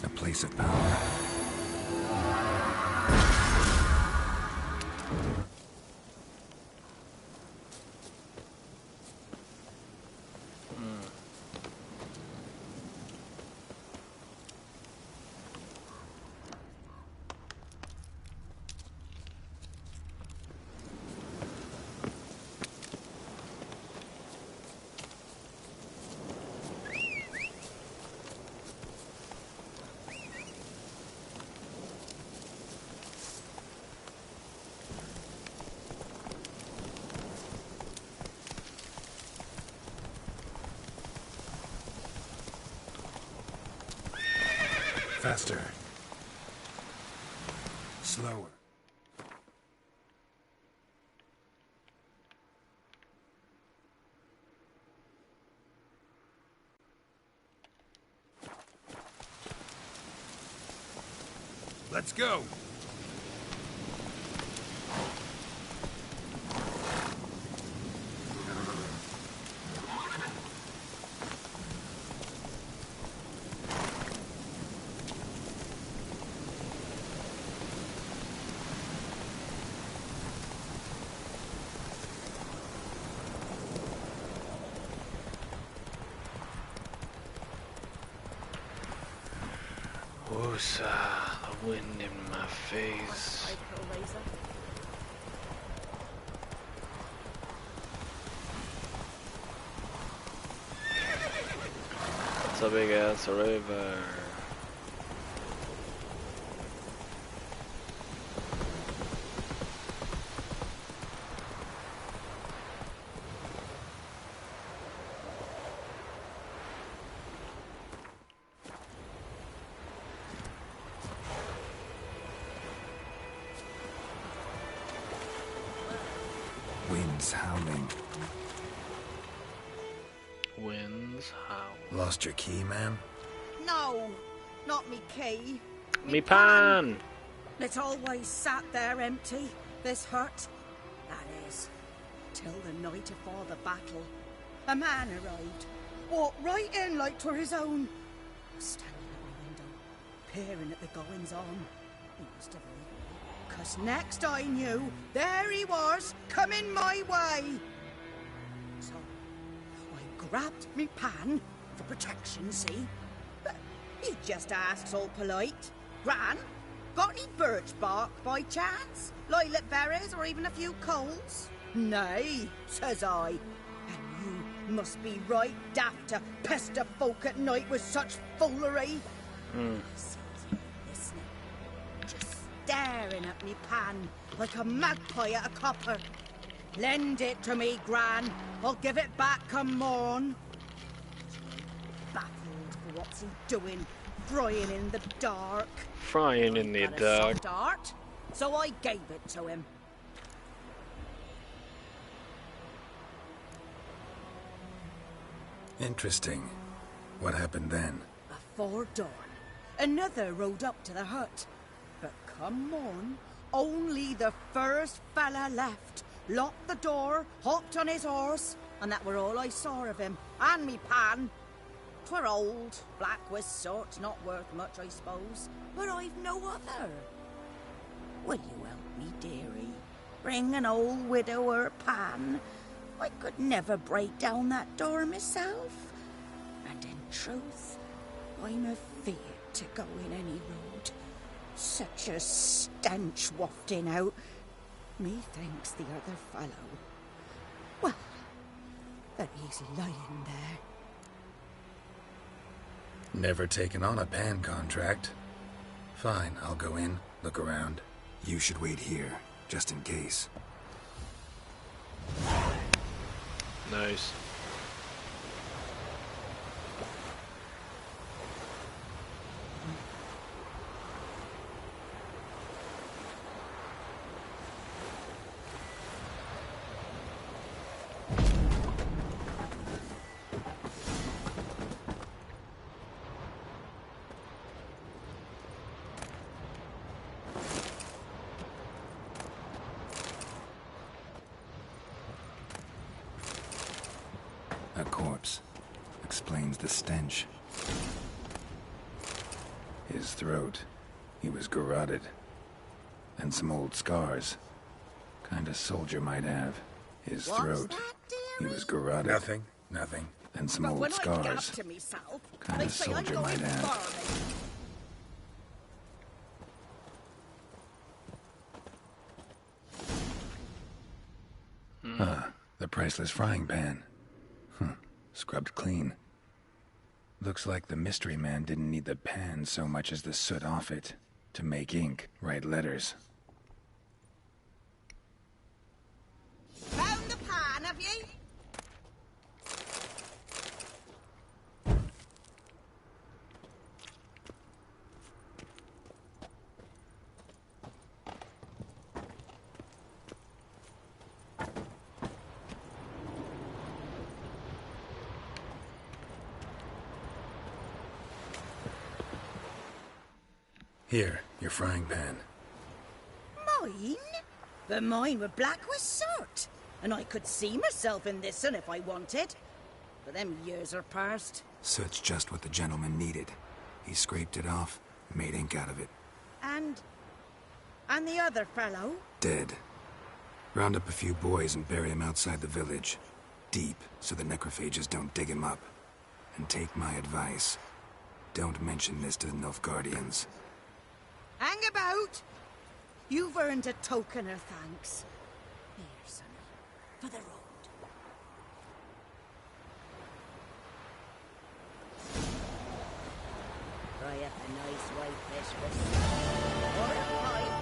A place of power. Faster. Slower. Let's go! Woosa, the wind in my face. It's a big ass river. Winds howling. Winds howl. Lost your key, ma'am? No, not me key. Me pan! It always sat there empty, this hut. That is, till the night afore the battle. A man arrived, walked right in like 'twere his own. Standing at my window, peering at the goings-on. He must have heard, 'cause next I knew, there he was, coming my way. So, I grabbed me pan, for protection, see? But he just asks all polite, Gran, got any birch bark by chance? Lilac berries or even a few coals? Nay, says I. And you must be right daft to pester folk at night with such foolery. Listening, just staring at me pan like a magpie at a copper. Lend it to me, Gran. I'll give it back come morn. Baffled for what's he doing, frying in the dark. Frying in the dark. Dart, so I gave it to him. Interesting. What happened then? Before dawn, another rode up to the hut. But come morn, only the first fella left. Locked the door, hopped on his horse, and that were all I saw of him. And me pan. 'Twere old, black with sort, not worth much, I suppose. But I've no other. Will you help me, dearie? Bring an old widower pan. I could never break down that door myself. And in truth, I'm afeard to go in any road. Such a stench wafting out. Methinks the other fellow. Well, that he's lying there. Never taken on a pan contract. Fine, I'll go in, look around. You should wait here, just in case. Nice. A corpse. Explains the stench. His throat. He was garroted. And some old scars. Kind of soldier might have. His throat. He was garroted. Nothing. And some But old when I scars. get up to myself, Kind they of say I'm soldier going might have. farming. The priceless frying pan. Scrubbed clean. Looks like the mystery man didn't need the pan so much as the soot off it. To make ink, write letters. Found the pan, have you? Here, your frying pan. Mine? But mine were black with soot. And I could see myself in this one if I wanted. But them years are past. Soot's just what the gentleman needed. He scraped it off, made ink out of it. And the other fellow? Dead. Round up a few boys and bury him outside the village. Deep, so the necrophages don't dig him up. And take my advice. Don't mention this to the Nilfgaardians. Hang about! You've earned a token of thanks. Here, sonny, for the road. Try up a nice white fish with or a pie.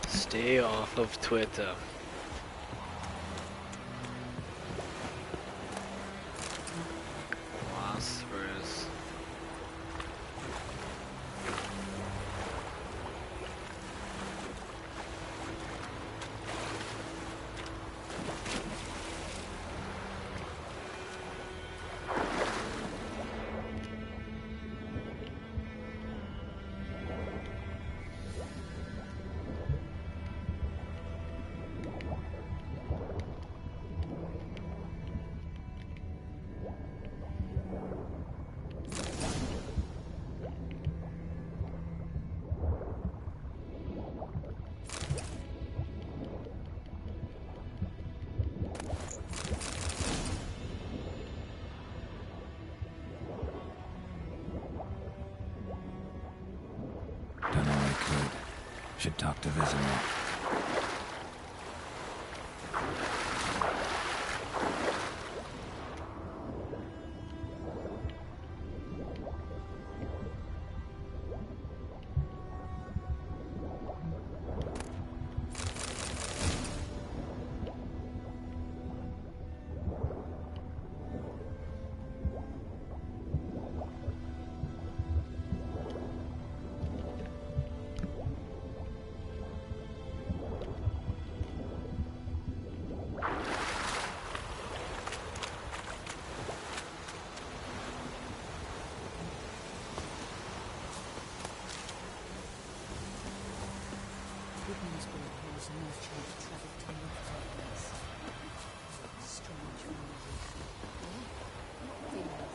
Stay off of Twitter. Phosphorus. Should talk to Vizimir. Good news for the hills and merchants travelled to north place. Strange phrases. Not feelings.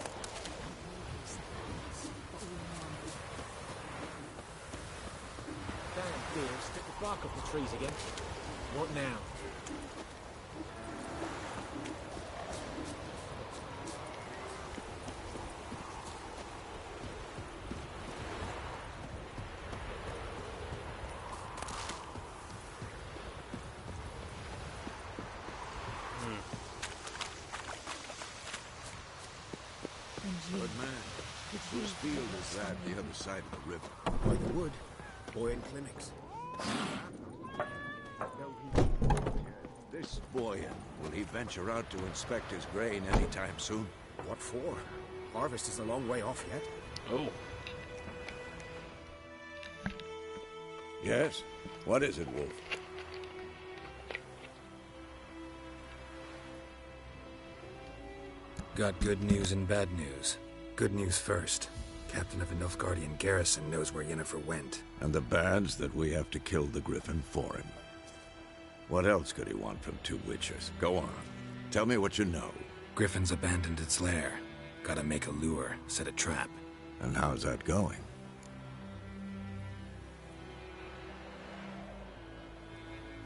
But all mine. Damn deer, stick the bark off the trees again. What now? Good man. Whose field is that, the other side of the river? By the wood. Boy in clinics. This Boyan, will he venture out to inspect his grain anytime soon? What for? Harvest is a long way off yet. Oh. Yes? What is it, Wolf? Got good news and bad news. Good news first. Captain of the Nilfgaardian garrison knows where Yennefer went. And the bad's that we have to kill the Griffin for him. What else could he want from two witchers? Go on. Tell me what you know. Griffin's abandoned its lair. Gotta make a lure, set a trap. And how's that going?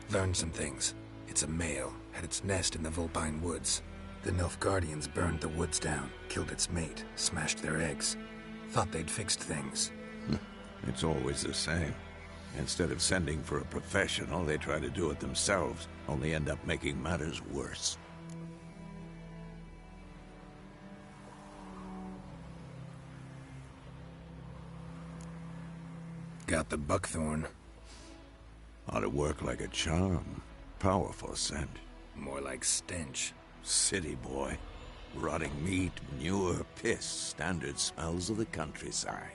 Learned some things. It's a male, had its nest in the Vulpine Woods. The Nilfgaardians burned the woods down, killed its mate, smashed their eggs. Thought they'd fixed things. It's always the same. Instead of sending for a professional, they try to do it themselves, only end up making matters worse. Got the buckthorn. Ought to work like a charm. Powerful scent. More like stench. City boy. Rotting meat, manure, piss, standard smells of the countryside.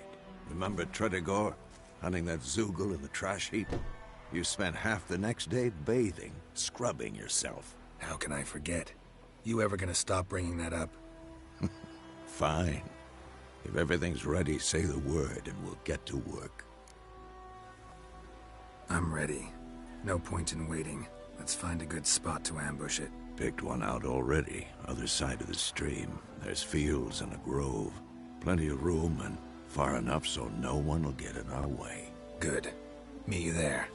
Remember Tredegor? Hunting that Zoogle in the trash heap? You spent half the next day bathing, scrubbing yourself. How can I forget? You ever gonna stop bringing that up? Fine. If everything's ready, say the word and we'll get to work. I'm ready. No point in waiting. Let's find a good spot to ambush it. Picked one out already, other side of the stream. There's fields and a grove. Plenty of room and far enough so no one will get in our way. Good. Meet you there.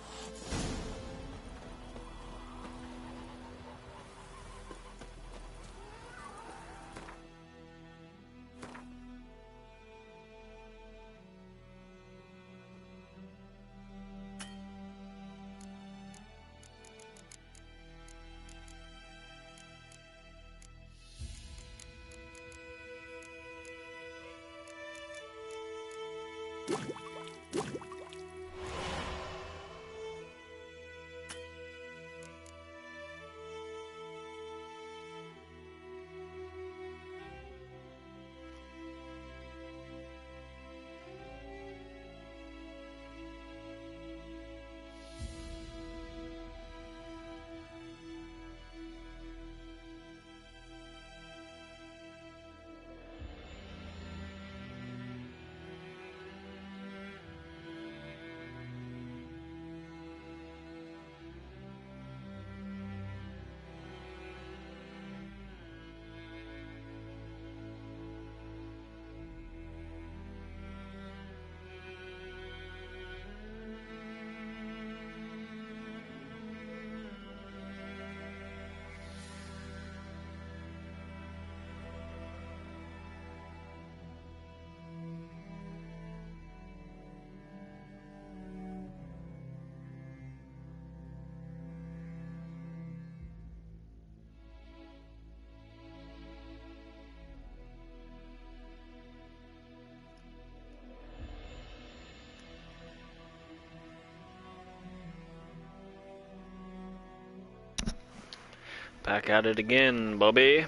Back at it again, Bobby.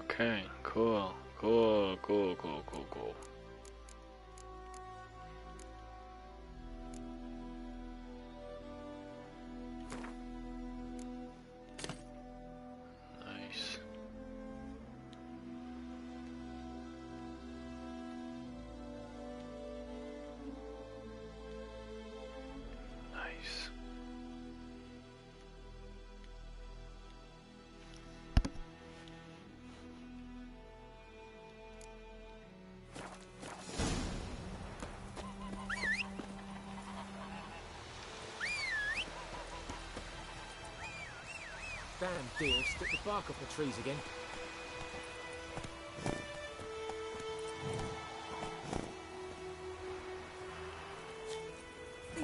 Okay, cool. Nice. Damn deer, stick the bark off the trees again.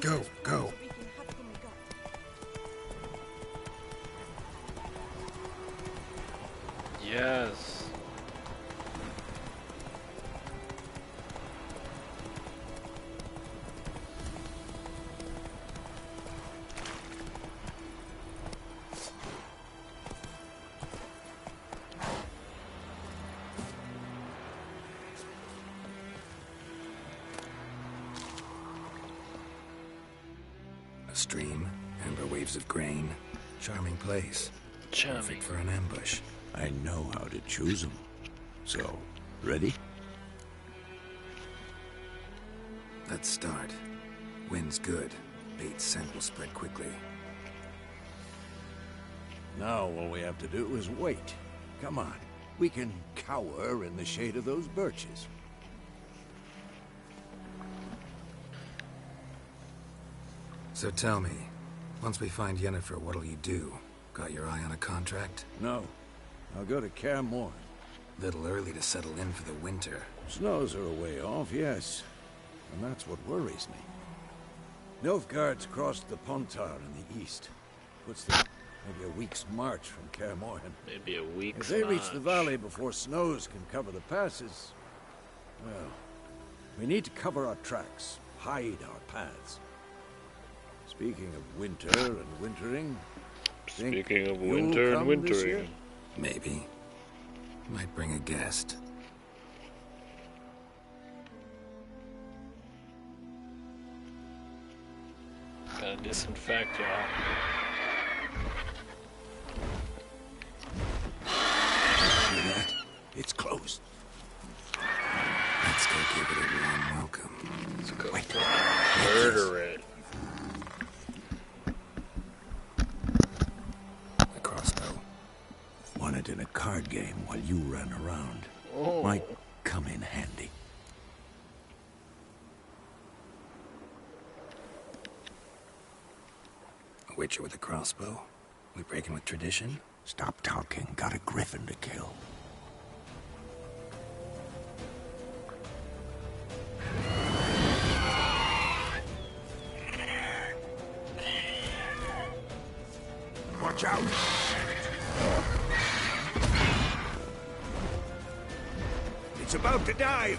Go, go. Yes. A stream, amber waves of grain. Charming place. Charming. Perfect for an ambush. I know how to choose them. So, ready? Let's start. Wind's good. Bait's scent will spread quickly. Now all we have to do is wait. Come on. We can cower in the shade of those birches. So tell me, once we find Yennefer, what'll you do? Got your eye on a contract? No. I'll go to Kaer Morhen. Little early to settle in for the winter. Snows are a way off, yes. And that's what worries me. Nilfgaard's crossed the Pontar in the east. Puts them maybe a week's march from Kaer Morhen. Maybe a week's If they reach march. the valley before snows can cover the passes, well, we need to cover our tracks, hide our paths. Speaking of winter and wintering... Speaking of winter and wintering... Maybe. Might bring a guest. Gotta disinfect, y'all. See that? It's closed. Let's go give it a warm welcome. Let's go murder it. A crossbow. Won it in a card game while you ran around. Oh. Might come in handy. A witcher with a crossbow? We breaking with tradition? Stop talking. Got a griffin to kill. Watch out! It's about to dive!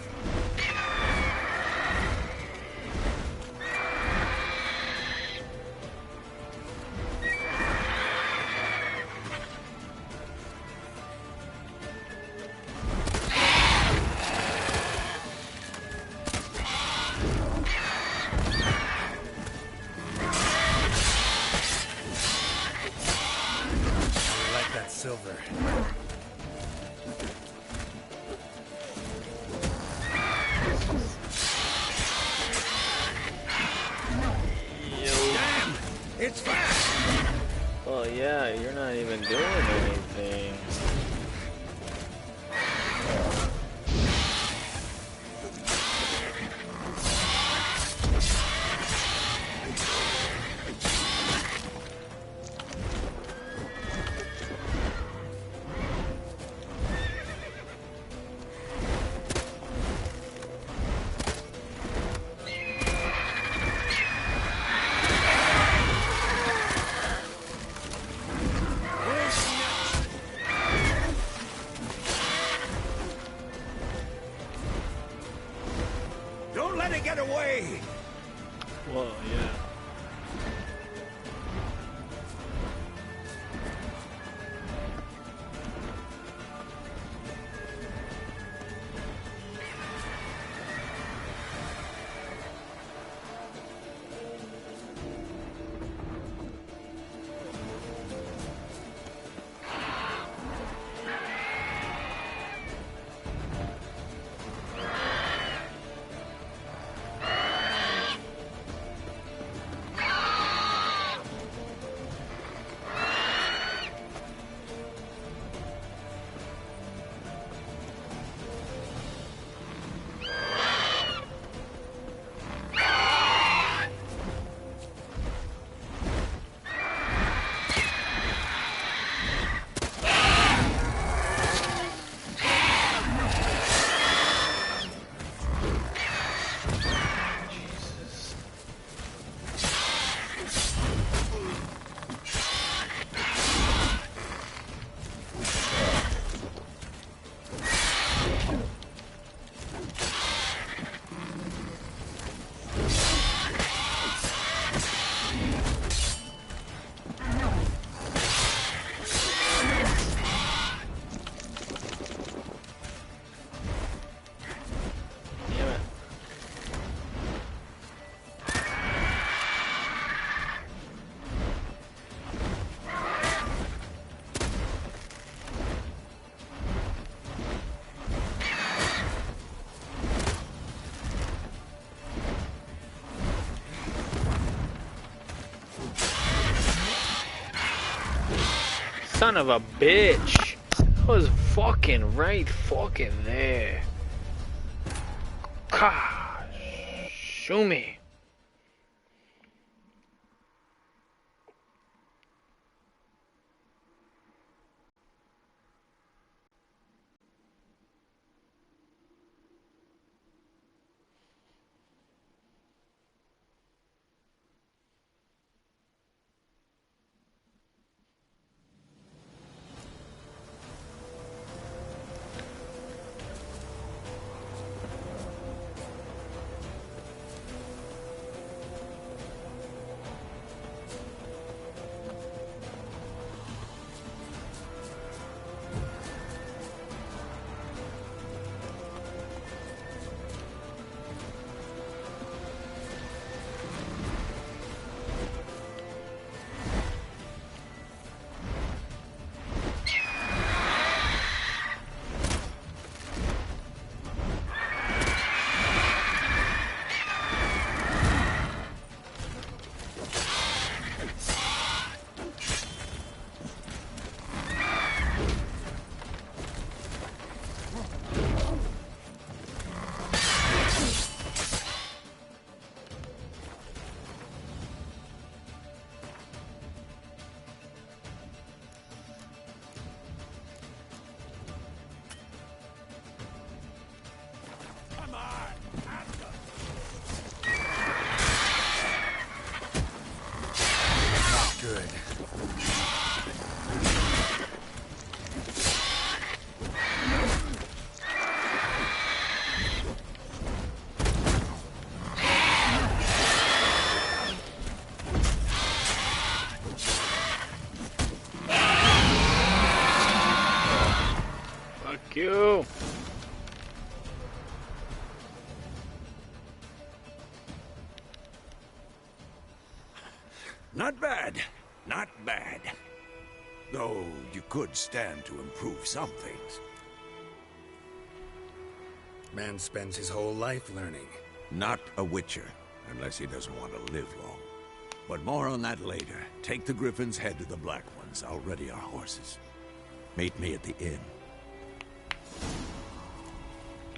Silver. Damn! It's fast! Well, yeah, you're not even doing anything. Don't let it get away! Well, yeah. son of a bitch. I was fucking right fucking there. Gosh, show me. You. Not bad. Not bad. Though you could stand to improve some things. Man spends his whole life learning. Not a witcher, unless he doesn't want to live long. But more on that later. Take the Griffin's head to the Black Ones. I'll ready our horses. Meet me at the inn.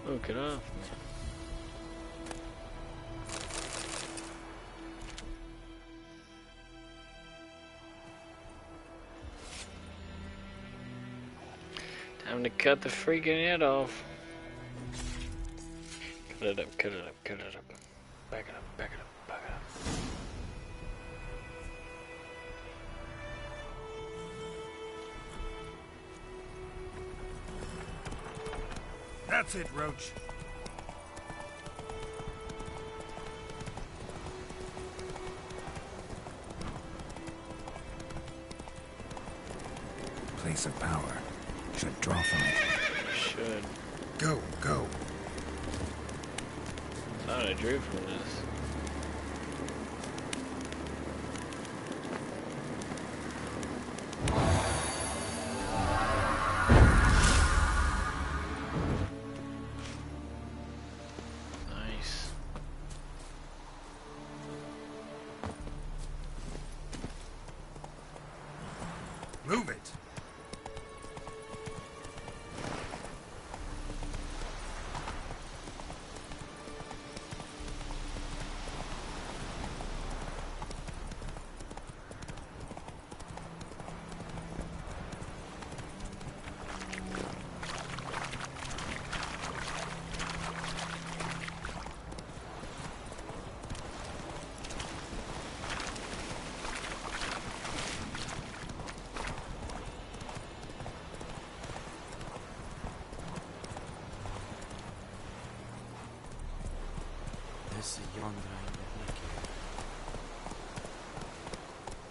Oh, get off me. Time to cut the freaking head off. Cut it up, cut it up, cut it up. Back it up, back it up, back it up. That's it, Roach. Place of power. Should draw from it. Should. Go, go. Thought I drew from this. Move it.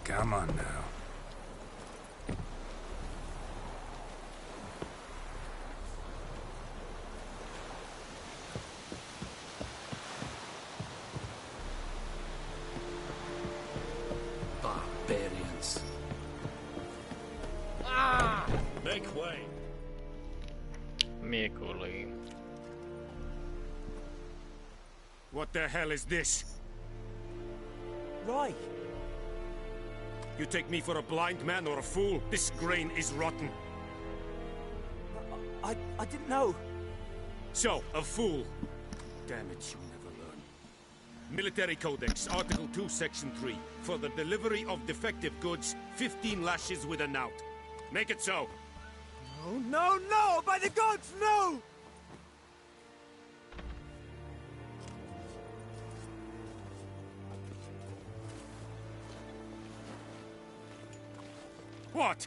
Come on now. Barbarians. Make way. Mekoli. What the hell is this? Right. You take me for a blind man or a fool? This grain is rotten. I didn't know. So, a fool. Damn it, you never learn. Military Codex, Article 2, Section 3. For the delivery of defective goods, 15 lashes with a knout. Make it so. No, no, no! By the gods, no! What?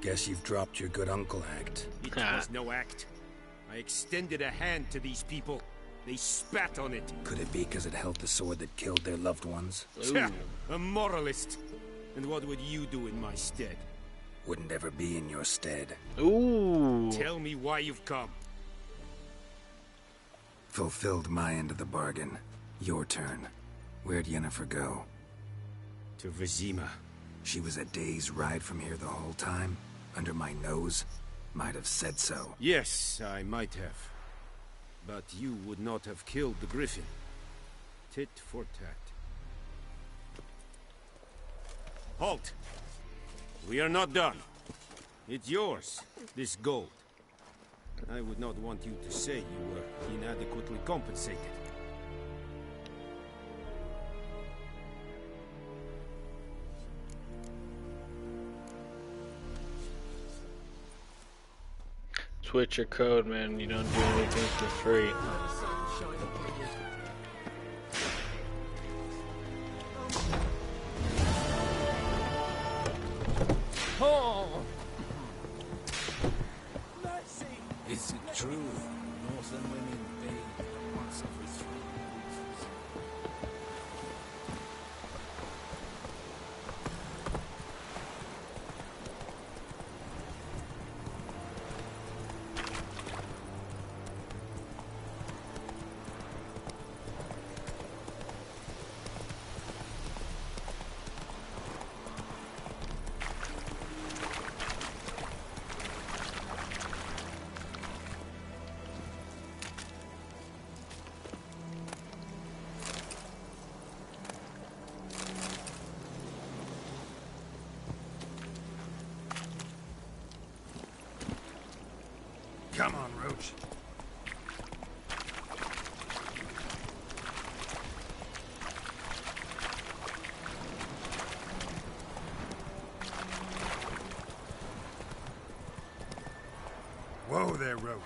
Guess you've dropped your good uncle act. It was no act. I extended a hand to these people. They spat on it. Could it be because it held the sword that killed their loved ones? Tja, a moralist. And what would you do in my stead? Wouldn't ever be in your stead. Ooh. Tell me why you've come. Fulfilled my end of the bargain. Your turn. Where'd Yennefer go? To Vizima. She was a day's ride from here the whole time? Under my nose? Might have said so. Yes, I might have. But you would not have killed the griffin. Tit for tat. Halt! We are not done. It's yours, this gold. I would not want you to say you were inadequately compensated. Switch your code, man. You don't do anything for free. Oh! Is it true? Northern women bathe once every 3 weeks. Come on, Roach. Whoa there, Roach.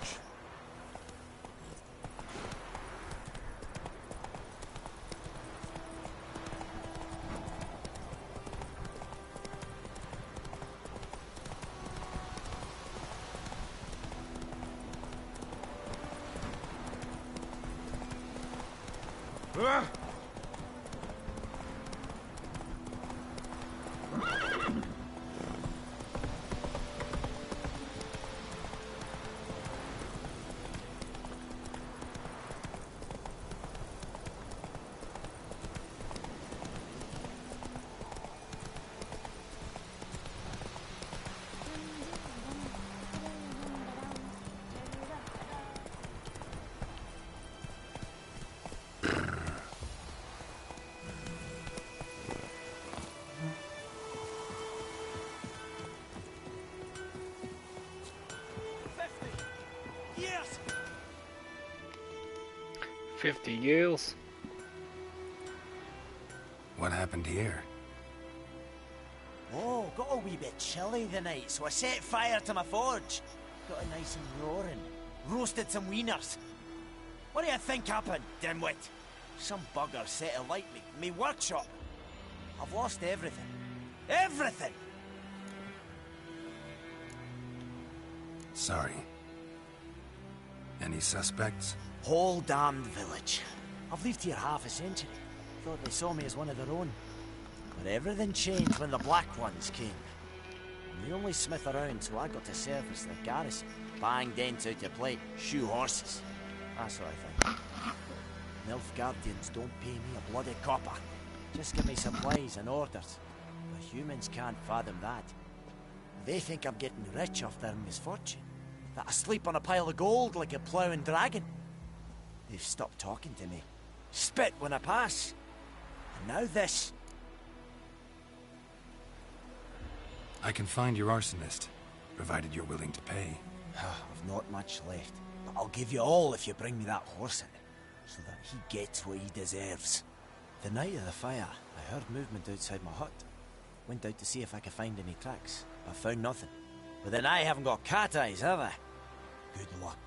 Yes! 50 years. What happened here? Oh, got a wee bit chilly the night, so I set fire to my forge. Got it nice and roaring. Roasted some wieners. What do you think happened, dimwit? Some bugger set alight me workshop. I've lost everything. Everything! Sorry. Any suspects? Whole damned village. I've lived here half a century. Thought they saw me as one of their own. But everything changed when the Black Ones came. I'm the only smith around, so I got to service their garrison. Bang dents out your plate, shoe horses. That sort of thing. Nilfgaardians don't pay me a bloody copper. Just give me supplies and orders. But humans can't fathom that. They think I'm getting rich off their misfortune. That I sleep on a pile of gold like a ploughing dragon. They've stopped talking to me. spit when I pass. And now this. I can find your arsonist, provided you're willing to pay. I've not much left, but I'll give you all if you bring me that horse in, so that he gets what he deserves. The night of the fire, I heard movement outside my hut. Went out to see if I could find any tracks, but found nothing. But then I haven't got cat eyes, have I? Good luck.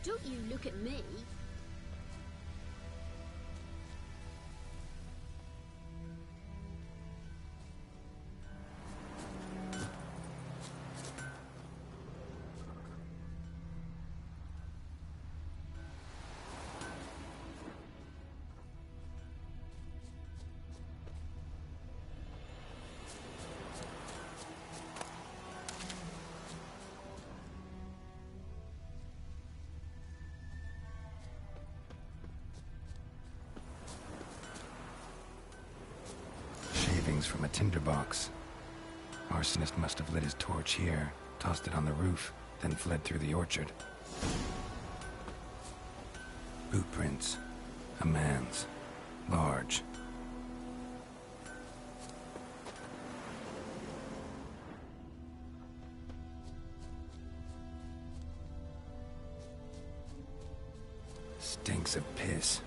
Don't you look at me. From a tinderbox. Arsonist must have lit his torch here, tossed it on the roof, then fled through the orchard. Boot prints. A man's. Large. Stinks of piss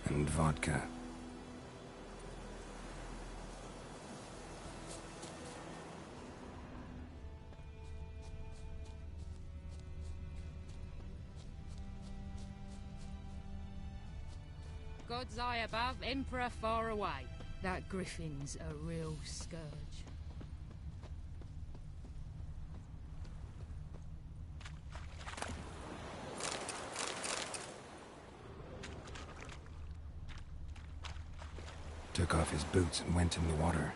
and vodka. God's eye above, Emperor far away. That griffin's a real scourge. Took off his boots and went in the water.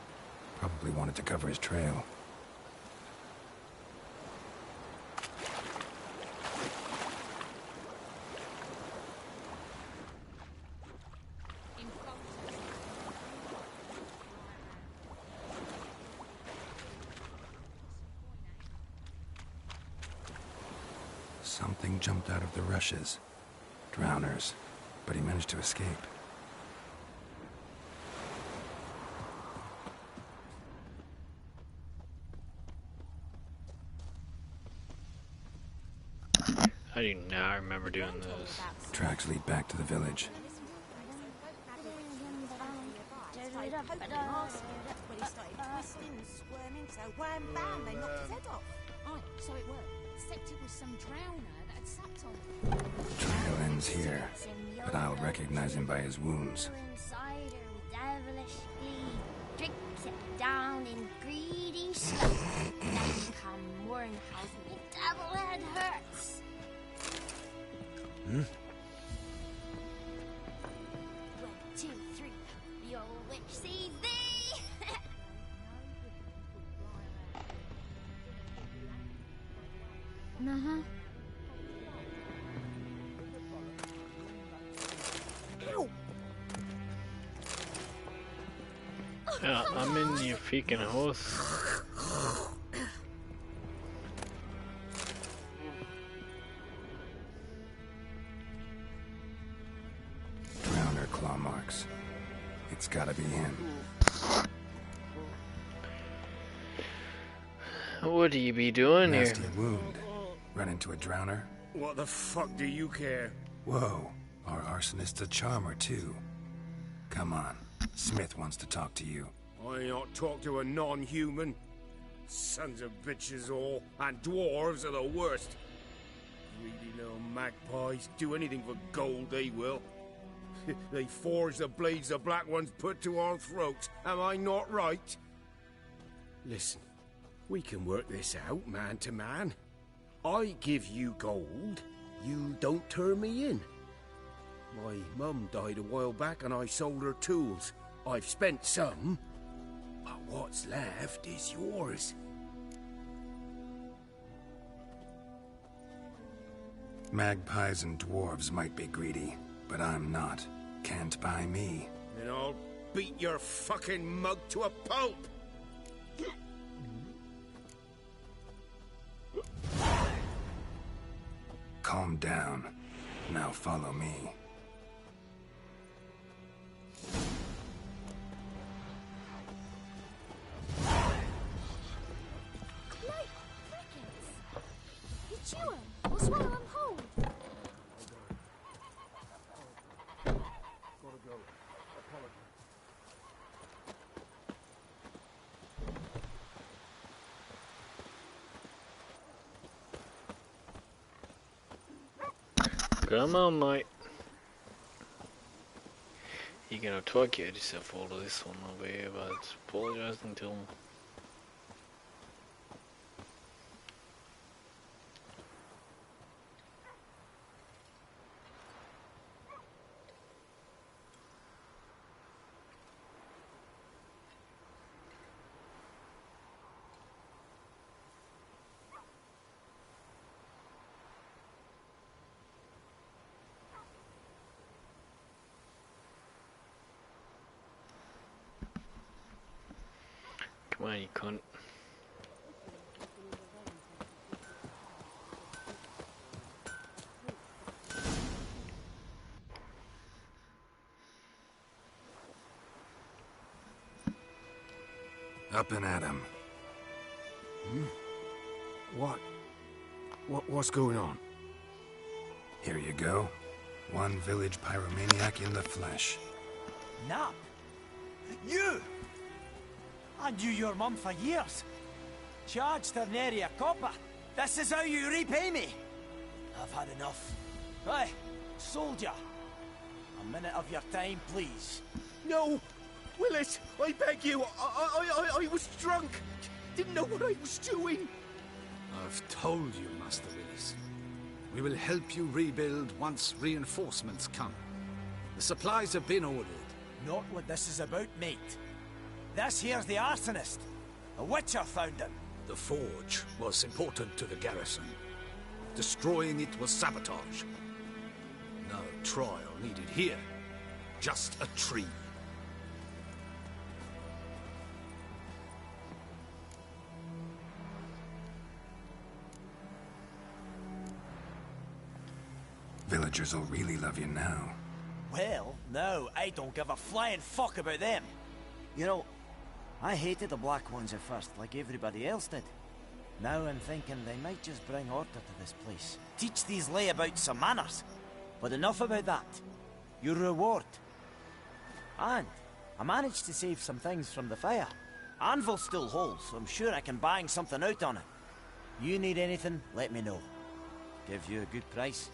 Probably wanted to cover his trail. Something jumped out of the rushes. Drowners. But he managed to escape. I do not remember doing this. Tracks lead back to the village. So it worked. Except it was some drowner that had sucked on him. Trail ends here, but I'll recognize him by his wounds. Cider with devilish glee. Drinks it down in greedy sloth. Then come morn house me devil head hurts. Hmm? 1, 2, 3. The old witch sees thee. Mm-hmm. Ja, I'm in your freaking house. Drowner claw marks. It's gotta be him. What do you be doing here? Nasty wound. Run into a drowner? What the fuck do you care? Whoa, our arsonist's a charmer too. Come on, Smith wants to talk to you. I not talk to a non-human. Sons of bitches all, and dwarves are the worst. Greedy little magpies, do anything for gold they will. They forge the blades the Black Ones put to our throats, am I not right? Listen, we can work this out man to man. I give you gold, you don't turn me in. My mum died a while back and I sold her tools. I've spent some, but what's left is yours. Magpies and dwarves might be greedy, but I'm not. Can't buy me. Then I'll beat your fucking mug to a pulp! Calm down. Now follow me. It's you. We'll swallow him whole. Come on, mate. You're gonna talk yourself all of this one over here, but apologizing to him. Come on, you cunt. Up and at him. What's going on? Here you go. One village pyromaniac in the flesh. Nap? You! I knew your mum for years. Charged her nary a copper. This is how you repay me. I've had enough. Hey, soldier. A minute of your time, please. No! Willis, I beg you. I was drunk. Didn't know what I was doing. I've told you, Master Willis. We will help you rebuild once reinforcements come. The supplies have been ordered. Not what this is about, mate. This here's the arsonist. A witcher found him. The forge was important to the garrison. Destroying it was sabotage. No trial needed here. Just a tree. Villagers will really love you now. Well, no, I don't give a flying fuck about them. You know, I hated the Black Ones at first, like everybody else did. Now I'm thinking they might just bring order to this place. Teach these layabouts some manners. But enough about that. Your reward. And I managed to save some things from the fire. Anvil still holds, so I'm sure I can bang something out on it. You need anything, let me know. Give you a good price.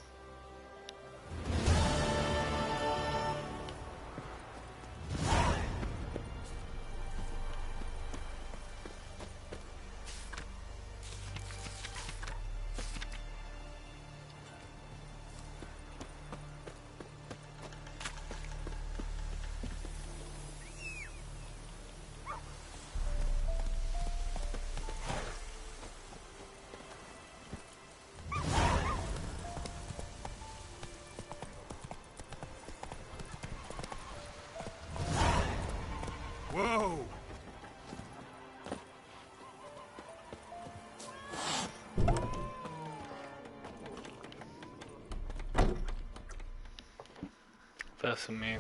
Sesame.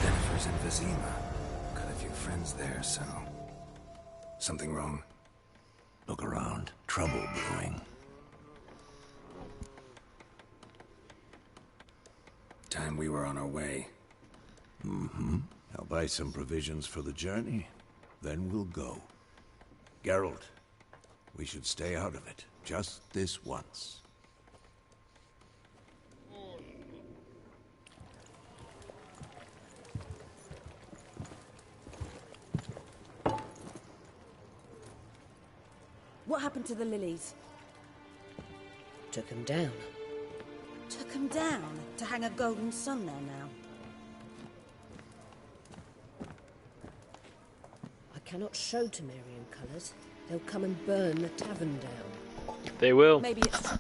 Jennifer's in Vizima. Got a few friends there, so... Something wrong? Look around. Trouble brewing. Time we were on our way. Mm-hmm. I'll buy some provisions for the journey. Then we'll go. Geralt, we should stay out of it. Just this once. What happened to the lilies? Took 'em down. Took 'em down to hang a golden sun there now. I cannot show Temerian colours. They'll come and burn the tavern down. They will. Maybe it's...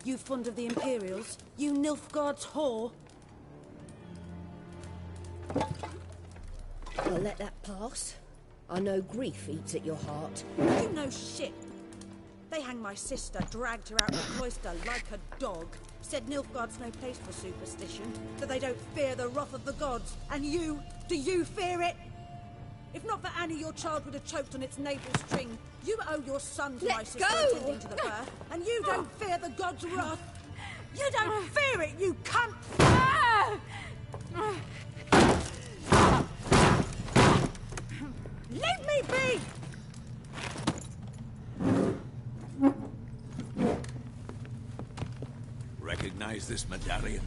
You fond of the Imperials? You Nilfgaard's whore? I'll let that pass. I know grief eats at your heart. You know shit. They hanged my sister, dragged her out of the cloister like a dog. Said Nilfgaard's no place for superstition, that they don't fear the wrath of the gods. And you? Do you fear it? If not for Annie, your child would have choked on its navel string. You owe your son to my sister attending to the birth, and you don't fear the gods' wrath. You don't fear it, you cunt! Leave me be! Recognize this medallion?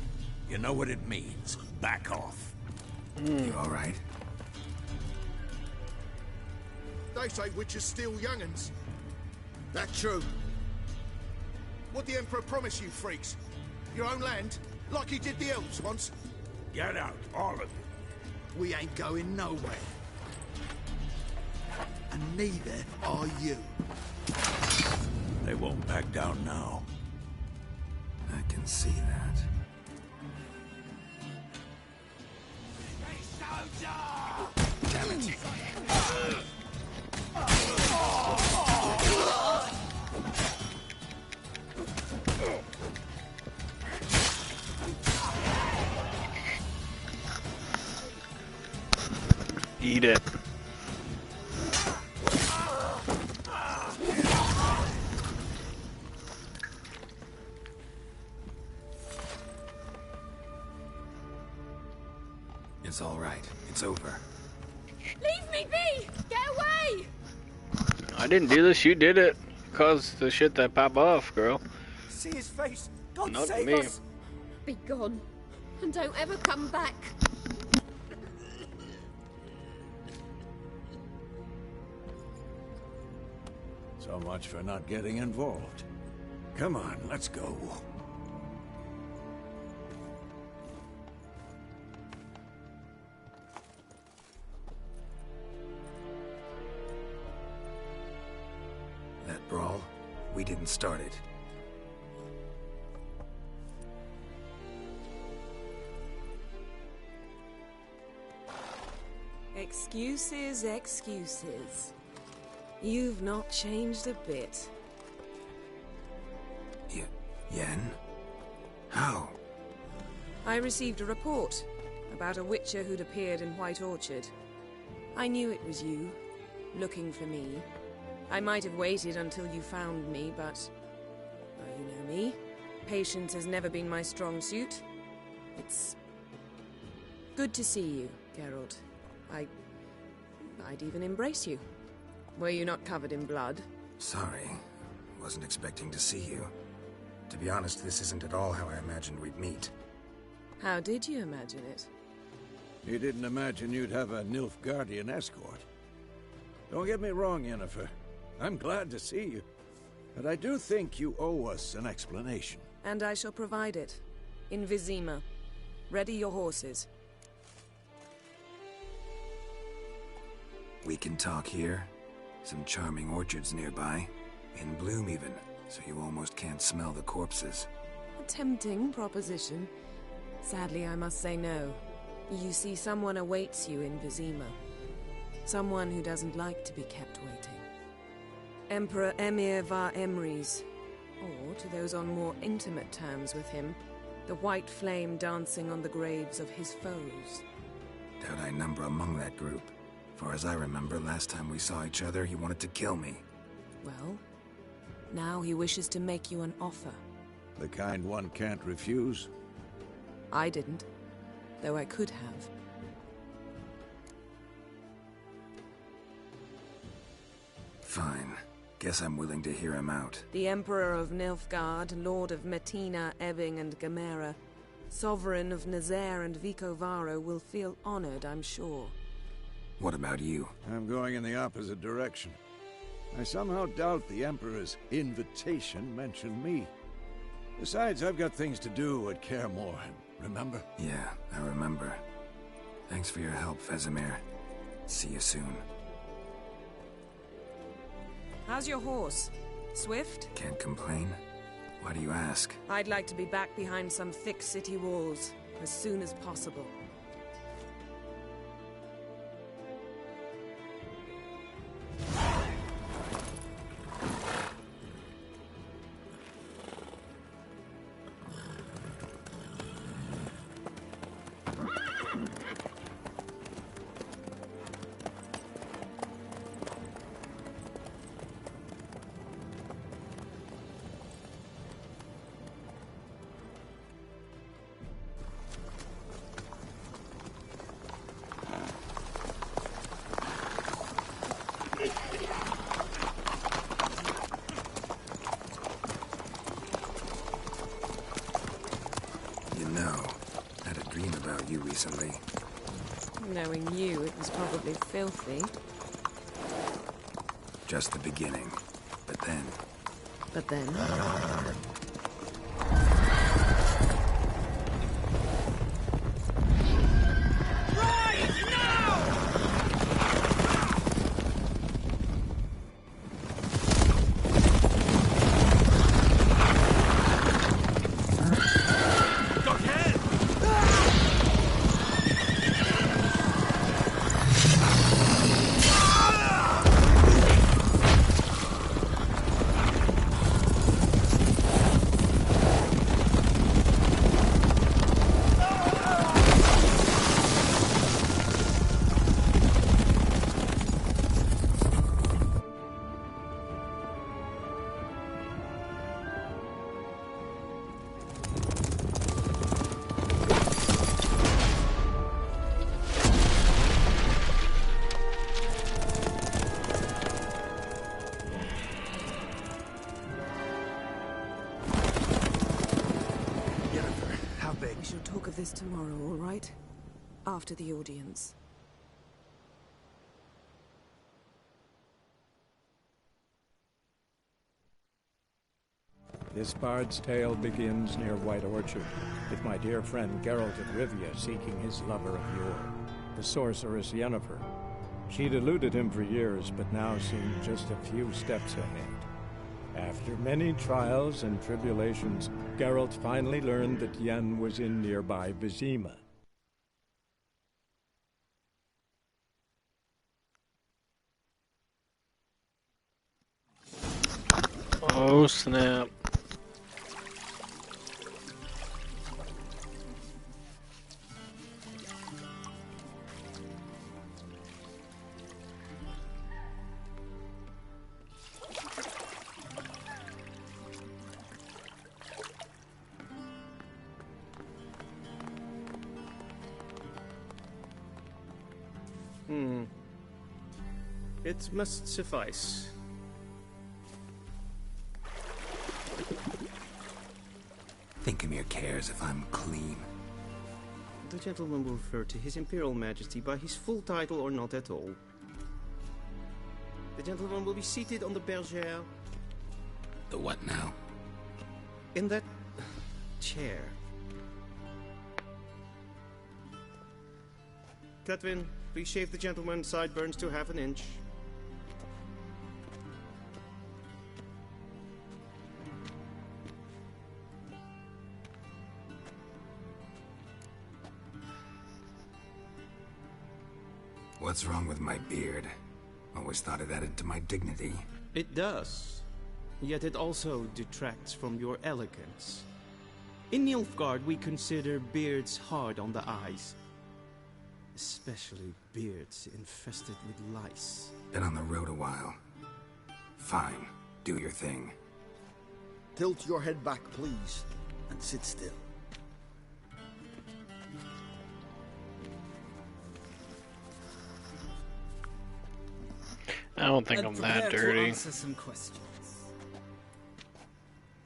You know what it means. Back off. You all right? They say witches steal young'uns. That true? What'd the Emperor promise you, freaks? Your own land? Like he did the elves once? Get out, all of you. We ain't going nowhere. And neither are you. They won't back down now. I can see that. Damn it! Eat it. It's all right. It's over. Leave me be! Get away! I didn't do this. You did it. Caused the shit that pop off, girl. See his face. God Not save me. us. Be gone. And don't ever come back. So much for not getting involved. Come on, let's go. That brawl, we didn't start it. Excuses, excuses. You've not changed a bit. Yen? How? I received a report about a witcher who'd appeared in White Orchard. I knew it was you, looking for me. I might have waited until you found me, but... well, you know me. Patience has never been my strong suit. It's... good to see you, Geralt. I'd even embrace you. Were you not covered in blood? Sorry. Wasn't expecting to see you. To be honest, this isn't at all how I imagined we'd meet. How did you imagine it? You didn't imagine you'd have a Nilfgaardian escort. Don't get me wrong, Yennefer. I'm glad to see you. But I do think you owe us an explanation. And I shall provide it. In Vizima. Ready your horses. We can talk here. Some charming orchards nearby. In bloom even, so you almost can't smell the corpses. A tempting proposition. Sadly, I must say no. You see, someone awaits you in Vizima. Someone who doesn't like to be kept waiting. Emperor Emir var Emrys. Or, to those on more intimate terms with him, the white flame dancing on the graves of his foes. Doubt I number among that group. Far as I remember, last time we saw each other, he wanted to kill me. Well, now he wishes to make you an offer. The kind one can't refuse? I didn't, though I could have. Fine. Guess I'm willing to hear him out. The Emperor of Nilfgaard, Lord of Metina, Ebbing and Gamera, Sovereign of Nazaire and Vicovaro will feel honored, I'm sure. What about you? I'm going in the opposite direction. I somehow doubt the Emperor's invitation mentioned me. Besides, I've got things to do at Kaer Morhen, remember? Yeah, I remember. Thanks for your help, Vesemir. See you soon. How's your horse? Swift? Can't complain. Why do you ask? I'd like to be back behind some thick city walls as soon as possible. You know, I had a dream about you recently. Knowing you, it was probably filthy. Just the beginning. But then... But then... We shall talk of this tomorrow, all right? After the audience. This bard's tale begins near White Orchard, with my dear friend Geralt of Rivia seeking his lover of yore, the sorceress Yennefer. She'd eluded him for years, but now seemed just a few steps ahead. After many trials and tribulations, Geralt finally learned that Yen was in nearby Vizima. Oh, snap. It must suffice. Thinkamere cares if I'm clean. The gentleman will refer to His Imperial Majesty by his full title or not at all. The gentleman will be seated on the bergère. The what now? In that chair. Cletwin, please shave the gentleman's sideburns to half an inch. What's wrong with my beard? Always thought it added to my dignity. It does. Yet it also detracts from your elegance. In Nilfgaard, we consider beards hard on the eyes. Especially beards infested with lice. Been on the road a while. Fine. Do your thing. Tilt your head back, please, and sit still. I don't think I'm that dirty. To answer some questions.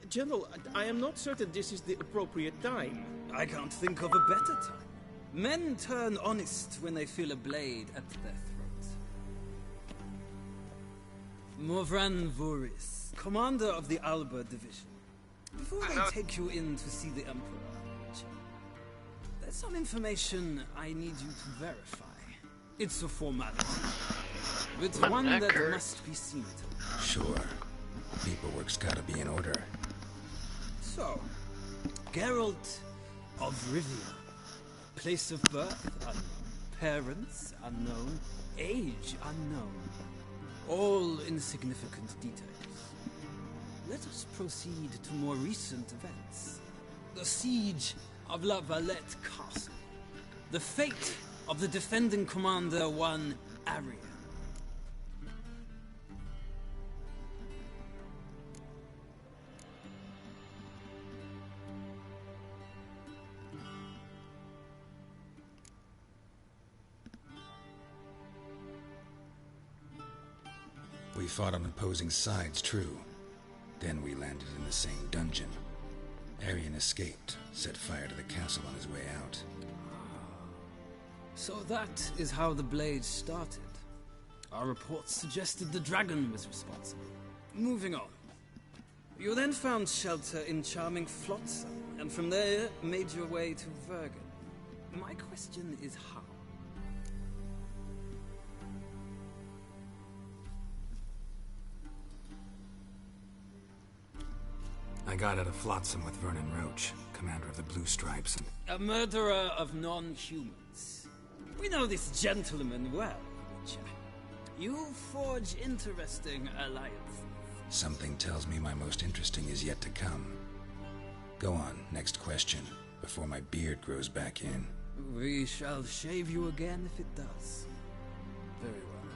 General, I am not certain this is the appropriate time. I can't think of a better time. Men turn honest when they feel a blade at their throat. Morvran Voris, commander of the Alba Division. Before they take you in to see the Emperor, there's some information I need you to verify. It's a formality, but one that must be seen to. Sure. Paperwork's gotta be in order. So, Geralt of Rivia. Place of birth unknown. Parents unknown. Age unknown. All insignificant details. Let us proceed to more recent events. The siege of La Valette Castle. The fate of the defending commander, one Arian. We fought on opposing sides, true. Then we landed in the same dungeon. Arian escaped, set fire to the castle on his way out. So that is how the Blade started. Our reports suggested the dragon was responsible. Moving on. You then found shelter in charming Flotsam, and from there made your way to Vergen. My question is how? I got out of Flotsam with Vernon Roach, commander of the Blue Stripes, and... A murderer of non-humans. We know this gentleman well, Witcher. You forge interesting alliances. Something tells me my most interesting is yet to come. Go on, next question, before my beard grows back in. We shall shave you again if it does. Very well.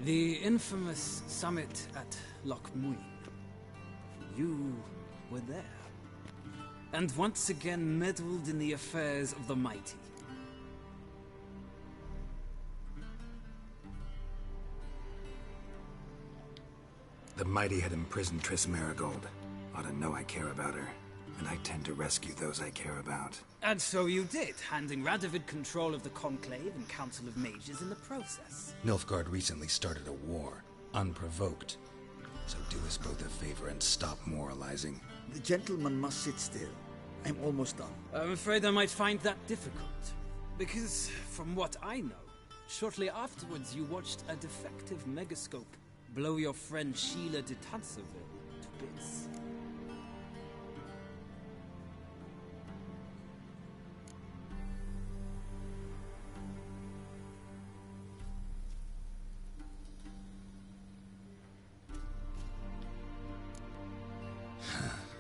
The infamous summit at Loch Muin. You were there. And once again meddled in the affairs of the mighty. The mighty had imprisoned Triss Marigold. Ought to know I care about her, and I tend to rescue those I care about. And so you did, handing Radovid control of the Conclave and Council of Mages in the process. Nilfgaard recently started a war, unprovoked. So do us both a favor and stop moralizing. The gentleman must sit still. I'm almost done. I'm afraid I might find that difficult. Because, from what I know, shortly afterwards you watched a defective megascope blow your friend Sheila de Tanserville to bits.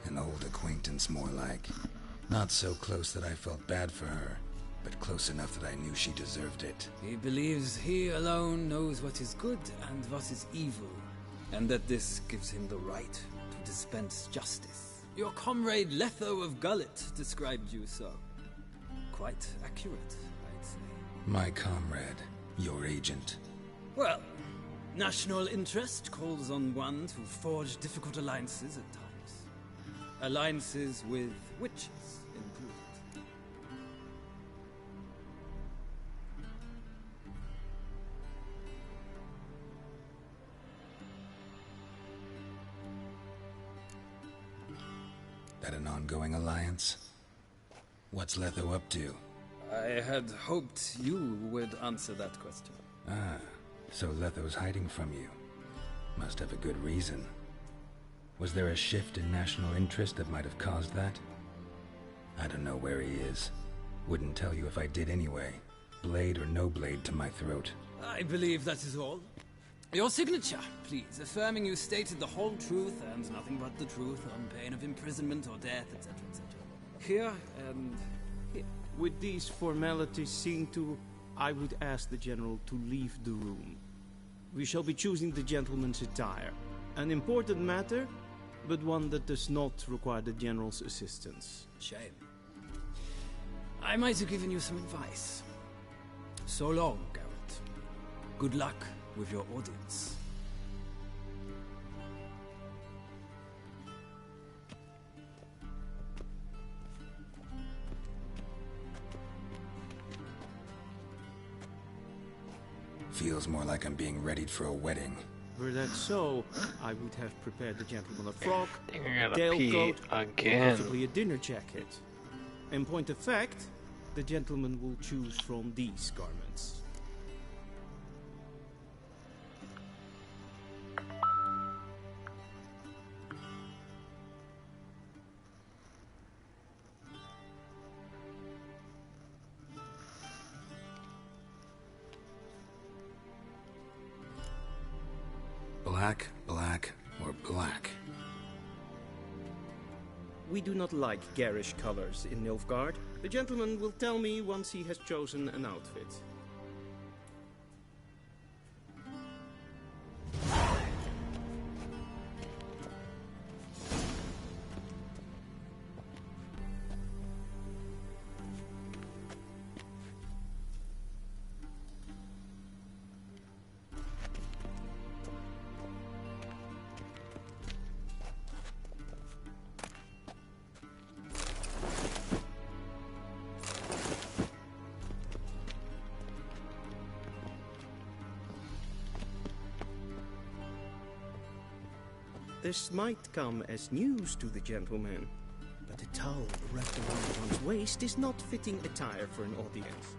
An old acquaintance, more like. Not so close that I felt bad for her, but close enough that I knew she deserved it. He believes he alone knows what is good and what is evil, and that this gives him the right to dispense justice. Your comrade Letho of Gullet described you so. Quite accurate, I'd say. My comrade, your agent. Well, national interest calls on one to forge difficult alliances at times. Alliances with witches included. That an ongoing alliance? What's Letho up to? I had hoped you would answer that question. Ah, so Letho's hiding from you. Must have a good reason. Was there a shift in national interest that might have caused that? I don't know where he is. Wouldn't tell you if I did anyway. Blade or no blade to my throat. I believe that is all. Your signature, please, affirming you stated the whole truth and nothing but the truth on pain of imprisonment or death, etc., etc. Here and here. With these formalities seen to, I would ask the General to leave the room. We shall be choosing the gentleman's attire. An important matter, but one that does not require the General's assistance. Shame. I might have given you some advice. So long, Geralt. Good luck with your audience. Feels more like I'm being readied for a wedding. Were that so, I would have prepared the gentleman a frock, I gotta tailcoat, pee again. possibly a dinner jacket. In point of fact, the gentleman will choose from these garments. Black, black, or black? We do not like garish colors in Nilfgaard. The gentleman will tell me once he has chosen an outfit. This might come as news to the gentleman, but a towel wrapped around one's waist is not fitting attire for an audience.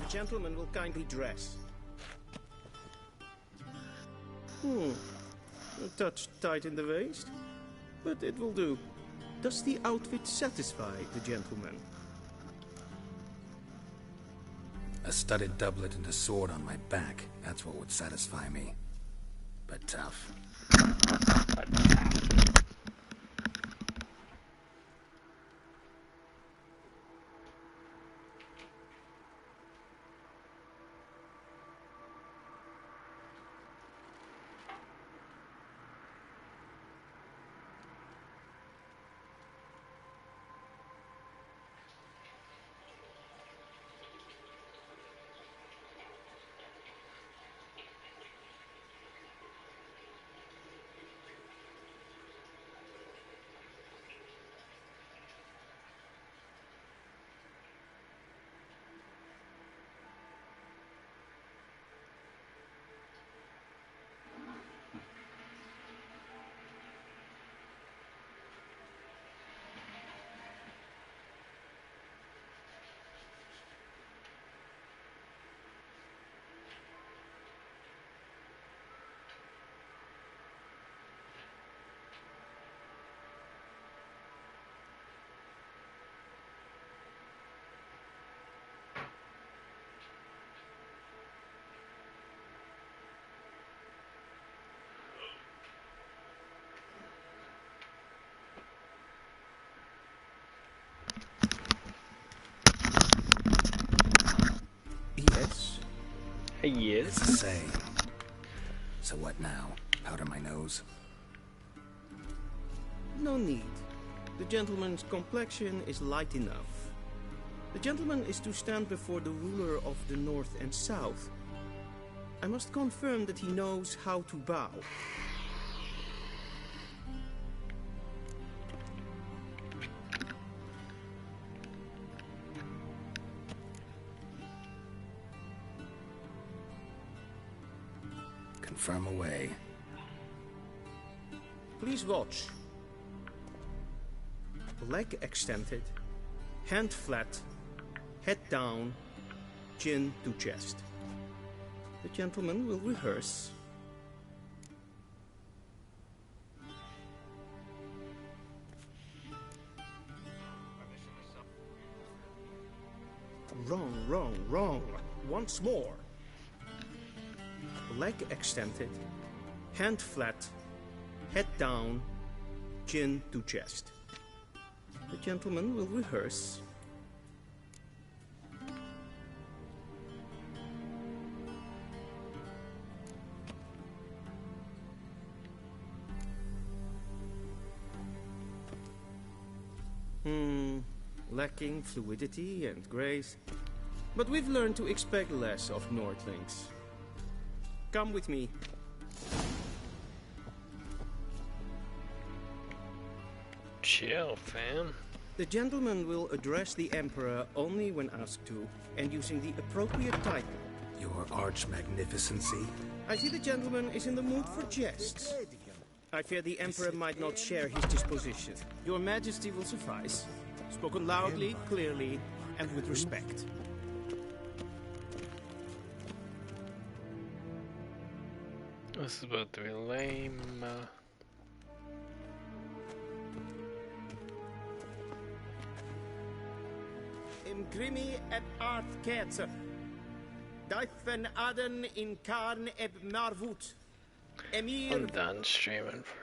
Gentleman will kindly dress. A touch tight in the waist, but it will do. Does the outfit satisfy the gentleman? A studded doublet and a sword on my back, that's what would satisfy me. But tough. Yes. Yes. It's the same. So what now? Powder my nose? No need. The gentleman's complexion is light enough. The gentleman is to stand before the ruler of the North and South. I must confirm that he knows how to bow. Confirm away. Please watch. Leg extended, hand flat, head down, chin to chest. The gentleman will rehearse. Wrong, wrong, wrong. Once more. Leg extended, hand flat, head down, chin to chest. The gentleman will rehearse. Lacking fluidity and grace. But we've learned to expect less of Nordlings. Come with me. Chill, fam. The gentleman will address the Emperor only when asked to, and using the appropriate title. Your Arch-Magnificency? I see the gentleman is in the mood for jests. I fear the Emperor might not share his disposition. Your Majesty will suffice. Spoken loudly, clearly, and with respect. This is about to be lame. Imgrimi et art ketzer. Deifen aden in karn eb marvut. Emir. I'm done streaming for